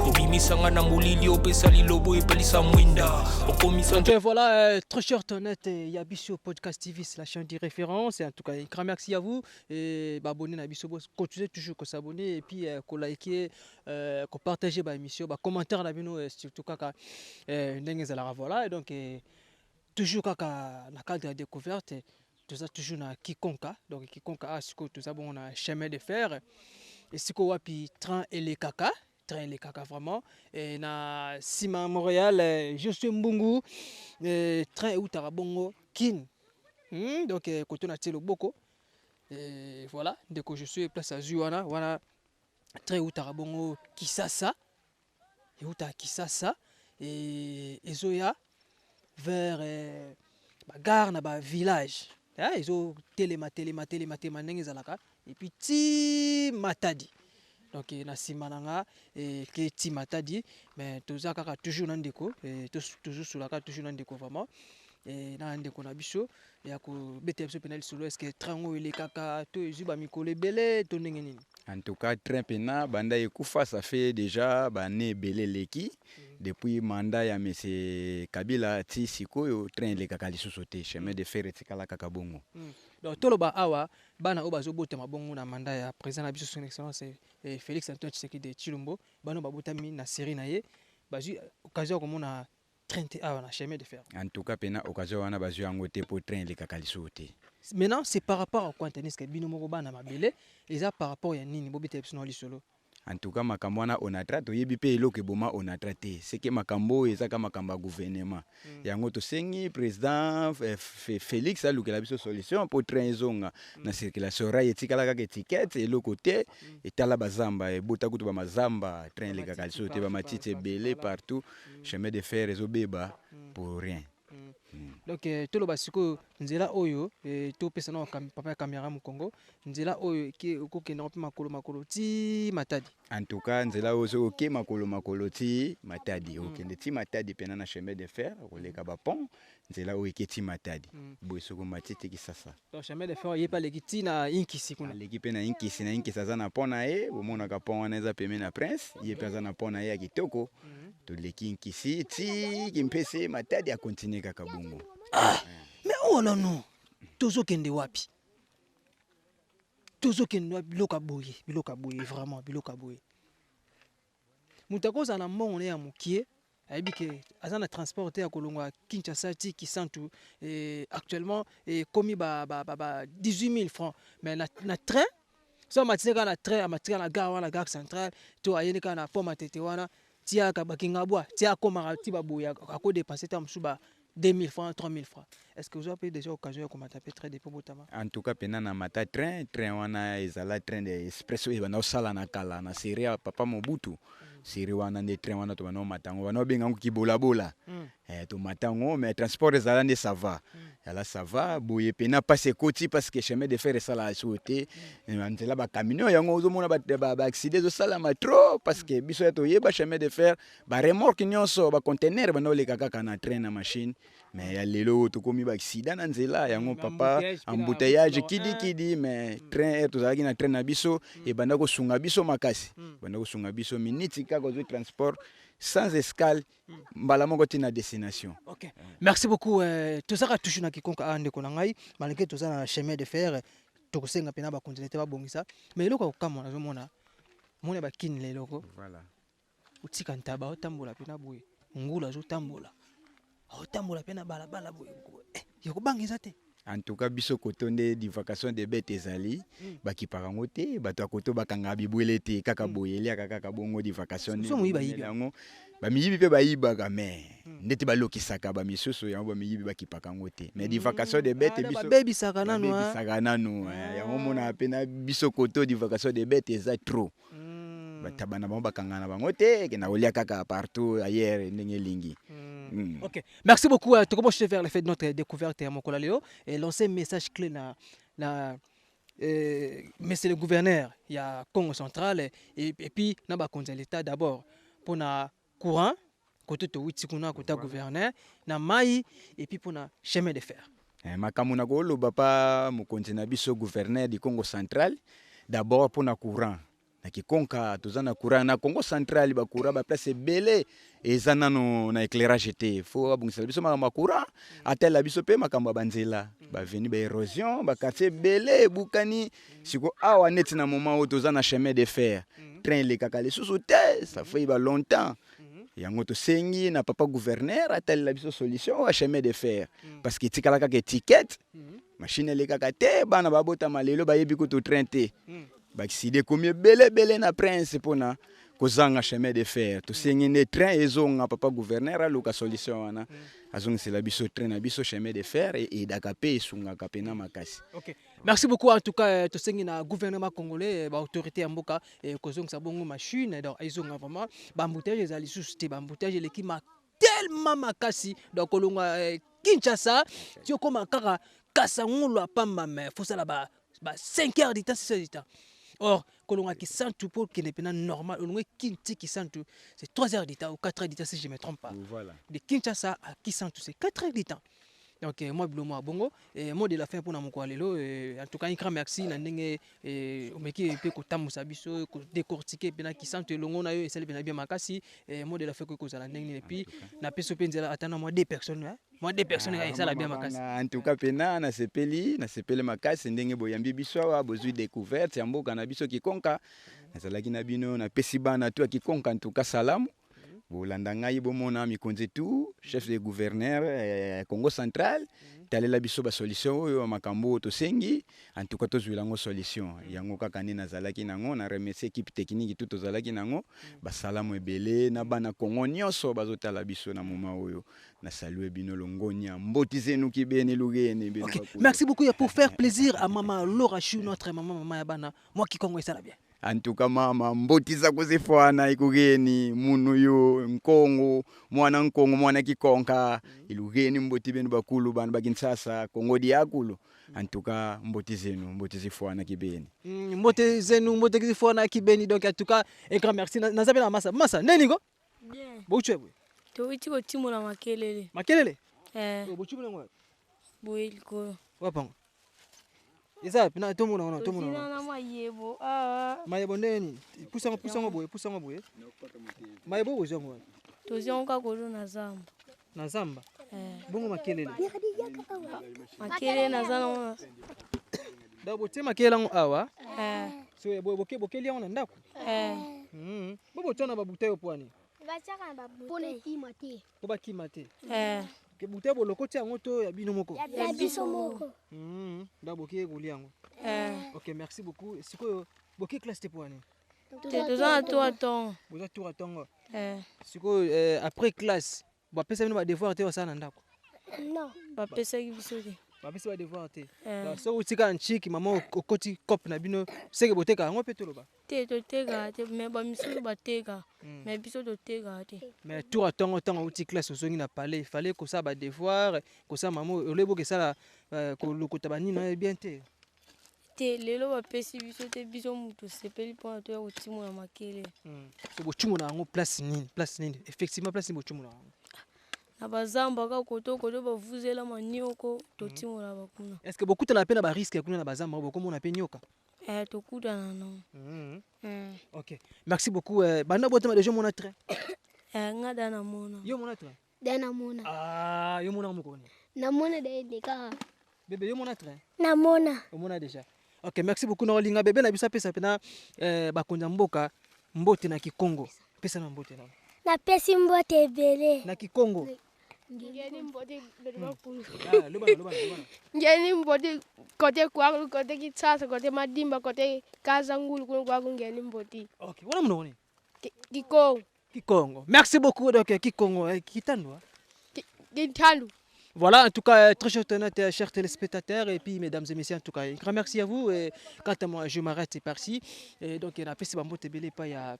Obimisa nga na mulili opesa lilobo epelisa mwinda. Okomisa. Donc voilà, très cher honnête, il y a Abisso Podcast TV, c'est la chaîne de référence. Et en tout cas, un grand merci à vous. Et abonnez à Abisso, continuez toujours à s'abonner et puis à liker, à partager l'émission, à commenter la vidéo, surtout quand voilà. Et donc, toujours quand dans le cadre de la découverte. Tout ça toujours na Kikonka, donc Kikonka a tout ça bon on a chemin de fer et ce qu'on wapi train et les caca vraiment et na Sima Montréal je suis Mbungu train où tarabongo kin donc quand on a tiré le boko et voilà dès que je suis place à Zuana voilà train où tarabongo Kisasa et où ta Kisasa et Zoya vers gare na ba village. Ils ont téléma et puis ti matadi donc na simananga et que ti matadi mais tout ça toujours nan déco et toujours sur la carte toujours nan déco vraiment et na ndeko na biso ya ko bete biso penal solo est-ce que trango ile kaka to zuba mikole belé to ndenge nini. En tout cas, train pena banda ekufa ça fait déjà bané belé leki depuis mandat ya monsieur Kabila ti sikoyo train le kaka lisusu te chemin de fer etikala kaka bongo. Donc toloba awa bana obazo botema bongo na mandat ya président na biso son excellence Félix Antoine Tshisekedi de Tshilombo bano babotami na série na ye bazu occasion komona train te awa na chemin de fer. En tout cas pena occasion wana bazu yango te pour train le kaka lisusu te. Maintenant c'est par rapport au contenu que bino moko bana mabele et ça par rapport ya nini bobite episode li solo. En tout cas makambo wana on a traité yebi pe eloko boma on a traité c'est que makambo ezaka makamba gouvernement yango to sengi président Félix alukela biso solution pour train zonga na circulation rail etikala kaka étiquette eloko te etala bazamba ebota kutu ba mazamba train le kaka liso te ba matite belé partout chemin de fer ezobeba pour rien. Donc tout le basiko nzela oyo to pesa na papa caméra mu Congo nzela oyo ki okoke na makolo ti matadi. En tout cas nzela oyo ok makolo ti matadi okende ti matadi pena na chemin de fer oleka ba pont nzela oyo ke ti matadi boisoko matiti kisasa. Donc chemin de fer yepa lekiti na inkisi kuna l'équipe na inkisi za na pont na ye bomona ka pont wana eza peme na prince ye pesa na pont na ye ya kitoko to leki inkisi ti kimpese matadi a continuer kaka bongo. Mais oh là non tozo kende wapi biloka boye vraiment biloka boye mutako za na mbongo ya mukie aibike azana transporter ya kolongwa Kinshasa ti Kisantu actuellement komi ba 18 000 francs mais na train so matineka na train amatika na gare centrale to ayeni ka na pont matete wana ti aka bakinga bwa ti akoma ti baboya ako dépenser ta msuba 2 000 francs, 3 000 francs. Est-ce que vous avez déjà l'occasion de taper très dépôt botama? En tout cas, pendant na mata train wana ezala train de expresso wana osala na kala na série papa Mobutu. Série wana de train wana to bana matango wana benga ki bola to matango mais transport ezala ne ça va. Là ça va boye pena passer côté parce que chemin de fer esala sauter nzela ba camion yango ozomona ba accident zo sala ma trop parce que biso to yeba chemin de fer ba remorque nyonso ba conteneur bana le kaka na train na machine mais ya lelo to komi ba accident na nzela yango papa embouteillage kidi mais train to zaki na train na biso e banda ko sunga biso makasi banda ko sunga biso minute kaka zo transport sans escale mbala moko tina destination. OK. Merci beaucoup tout ça toujours na kikonka ande ko ngai malgré tout ça na chemin de fer to ko senga pena ba continuer ba bongisa mais loko kama na zomona mona ba kin le loko voilà utika ntaba otambola pena boye ngula zo tambola otambola pena bala boye yoko bangisa te. En tout cas biso kotonde di vacation de bête ezali baki parango te bato akoto bakanga bibwele te kaka boyeli kaka bongo di vacation yango bamiyibi mpe bayibaka me ndeti balokisaka bamisusu yango bamiyibi bakipaka yango te mais divacation de bête biso babebisaka nanu babebisaka nanu yango mona pe na biso koto divacation de bête eza trop batabana bango bakangana bango te ke na kolia kaka partout ailleurs ndenge elingi. Ok, merci beaucoup. Tu commences vers le fait de notre découverte à Mokola Léo et lancer un message clé monsieur le gouverneur, il y a Congo central et puis naba konza l'état d'abord pour na courant côté to witikuna côté gouverneur na mai et puis pour na chemin de fer. Makambo na ko loba pa mokonzi na biso gouverneur du Congo central d'abord pour na courant. Na kikonka tozana courant na Congo central ba courant ba place belé eza nano na éclairage te fo abungisa biso ma courant atela biso pe makambo banzela ba veni ba érosion ba quartier belé bukani siko awa neti na moment où tozana chemin de fer train le kakale sous te ça fait ba longtemps yango to sengi na papa gouverneur atela biso solution à chemin de fer parce que tikala ka étiquette machine le kakate bana babota malelo ba yebi ko to train te bakiside combien belé na prince pona kozanga chemin de fer to sengine train ezonga papa gouverneur aluka solution wana azongisela biso train na biso chemin de fer et dakape esunga kapena makasi. OK. Merci beaucoup en tout cas to sengina gouvernement congolais ba autorité mboka kozongisa bongo machine donc ezonga vraiment ba embouteillage ezali susté ba embouteillage lekima tellement makasi donc kolonga Kinshasa tu koma kaka kasangolo pamba mais faut ça là ba 5 heures de temps 6 heures de temps. Or, kolonga qui sent tout pour qu'il n'est pas normal, kolonga kinti qui sent tout, c'est 3 heures de temps ou 4 heures de temps si je ne me trompe pas. Voilà. De Kinshasa à qui sent tout, c'est 4 heures de temps. Donc, moi, Blomo à Bongo, et moi de la fin pour mon Lelo, en tout cas, un grand merci, Nandenge, et Omeki, et Kotam Sabiso, décortiquer, qui sent le long, et celle bien Makasi, et moi de la fin que vous allez et puis, n'a pas soupé, attendant moi 2 personnes, moi 2 personnes, et ça la bien Makasi. En tout cas, pena, na sepeli Makasi, ndenge boyambi biso, besoin découverte, yambo kanabiso kikonka, nazalaki na bino, na pesibana, tout kikonka, en tout cas, salam. Bolanda ngai bomona mikonzi tout chef de gouverneur Congo central talela biso ba solution oyo makambo to sengi en tout cas tozwilango solution yango kaka nina zalaki nango na remercier équipe technique tout tozalaki nango ba salamu ebele na bana Congo nyonso bazotala biso na moment oyo na saluer bino longonia mbotizenu kibeni lugeni bino. OK, merci beaucoup pour faire plaisir à maman Laura Chou notre maman ya bana moi qui Congo ça la bien. En tout cas mama mbotiza kuzifana ikugeni munu yo nkongo mwana kikonka ilugeni mboti benu bakulu bana bakinsasa Kongo diakulu en tout cas mbotizifana kibeni mbotizifana kibeni. Donc en tout cas un grand merci nazabe na masa neni go bien bochwe to witi ko timola makelele bochwe ngwa boyel ko wapango Eza pina tomuna ona na mayebo mayebo neni pusango boye mayebo bozongo tozonga kolo na zamba bongo makelele na zana da bote makela awa so boke lia ona ndako bobo tona babuteyo pwani bachaka babute boba kimate ke bute boloko ti yango to ya bino moko ya biso moko da boke kolia yango OK, merci beaucoup. Siko boke classe te pwani tozana to atongo boza tour atongo siko après classe ba pesa bino ba devoir te osana ndako non ba pesa biso te ba pesa ba devoir te so utika nchiki mama okoti cop na bino seke boteka yango pe toloba te to tega te mais ba misu ba tega mais biso to tega te mais tour atongo tango uti classe osongi na palais fallait ko ça ba devoir ko ça mama olebo ke ça ko lokota bani na bien te te lelo ba pesi biso te biso mutu sepeli pona to ya utimo na makele so bochumo na yango place nini effectivement place ni bochumo na yango na bazamba ka koto ba vuzela manioko to timo na bakuna. Est-ce que beaucoup de la peine à risque ya kuna na bazamba beaucoup mona pe nyoka to kudana non OK, merci beaucoup bana botama déjà mona train ngada na mona yo mona train dana mona yo mona moko na mona de ka bébé yo mona train na mona o mona déjà. OK, merci beaucoup na linga bébé na bisa pesa pena bakonza mboka mbote na Kikongo pesa na mbote na pesi mbote ebele na Kikongo ngeni mbote bakulu loba ngeni mbote kote kwa kote Kinshasa kote Madimba kote Kazangulu kwa ngeni mbote. OK, wana mnoni Kikongo Kikongo. Merci beaucoup, donc Kikongo. Kitano. Gintalo. Voilà, en tout cas, très cher chers téléspectateurs, et puis mesdames et messieurs, en tout cas, un grand merci à vous. Et quant à moi, je m'arrête par-ci. Et donc, il y a un peu il y a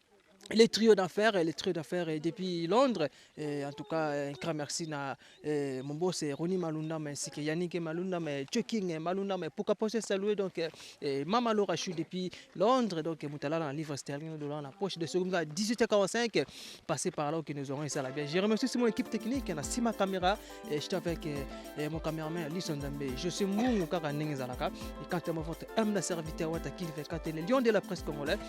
les trios d'affaires depuis Londres. Et en tout cas, un grand merci à mon boss Ronnie Malunda, ainsi que Yannick Malunda, Chuking Malunda, pourquoi pas se saluer donc Mama Laura, je suis depuis Londres, donc Moutala dans le livre sterling de la poche de seconde à 18h45, passez par là que nous aurons ça la bien. Je remercie mon équipe technique, on a six ma caméra, et je suis avec mon caméraman Lisson Dambe. Je suis Moungou Karaning Zalaka, et quand à votre humble serviteur Watakil Vekate, les lions de la presse congolaise,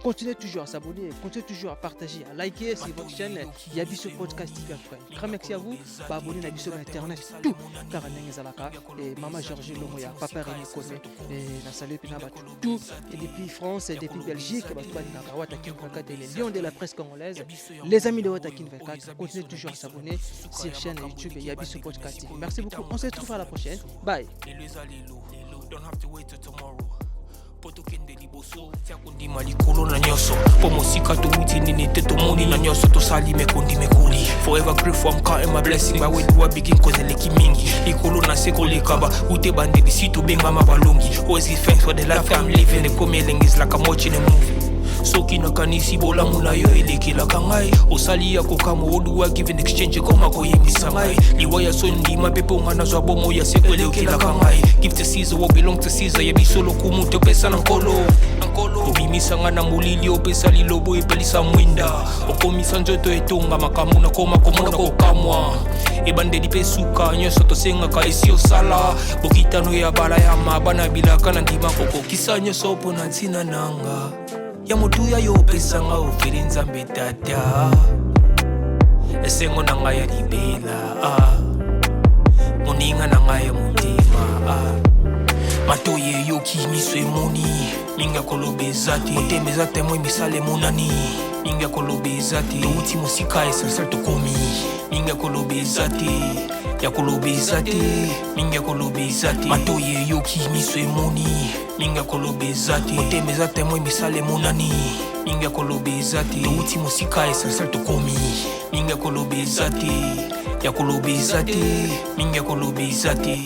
continuez toujours à s'abonner, continuez toujours à partager, à liker sur votre chaîne Yabiso Podcast TV. Grand merci à vous, abonnez à Yabiso Internet, tout Karaning Zalaka, et Maman Georges Lomoya, Papa Rémi Kone, et Nassale Pinaba, tout, et depuis France, et depuis Belgique, les lions de la presse congolaise, les amis de Watakin 24, continuez toujours à s'abonner sur la chaîne YouTube Yabiso Podcast TV. Merci beaucoup, on se retrouve à la prochaine. Bye. potokende liboso tia kondima likolo na nyoso po mosika towuti nini te tomoni na nyoso tosali mekondi mekoli forever grateful I'm counting my blessing by way do I begin kozeleki mingi likolo na seko lekaba ute bandeli si tobengama balongi always give thanks for the life I'm living ekomielengi like I'm watching a movie soki nakanisi bolamu na yo elekelaka ngai osali ya kokamo oduwa give in exchange koma koyembisa ngai liwaya so ndima pepe onga nazwa bomo ya seko elekelaka ngai give to Caesar what belong to Caesar yebiso lokumu topesa na nkolo obimisa nga na molili opesa lilobo epelisa mwinda okomisa nzoto etonga makamu na koma komona kokamwa ebandeli pe suka nyonso tosengaka esi osala bokitano ya bala ya mabana bilaka na ndima kokokisa nyonso mpo na ntina nanga ya motuya yo pesanga ofere nzambe tata esengo na ngai ya libela moninga na ngai ya motema matoye yoki miso emoni minga kolobeza te otemeza temwe misale monani minga kolobeza te touti mosika esensel tokomi minga kolobeza te ya kolobeza te minga kolobeza te matoye yoki miso emoni minga kolobeza te otemeza temwe misale monani minga kolobeza te touti mosika esensel tokomi minga kolobeza te ya kolobeza te minga kolobeza te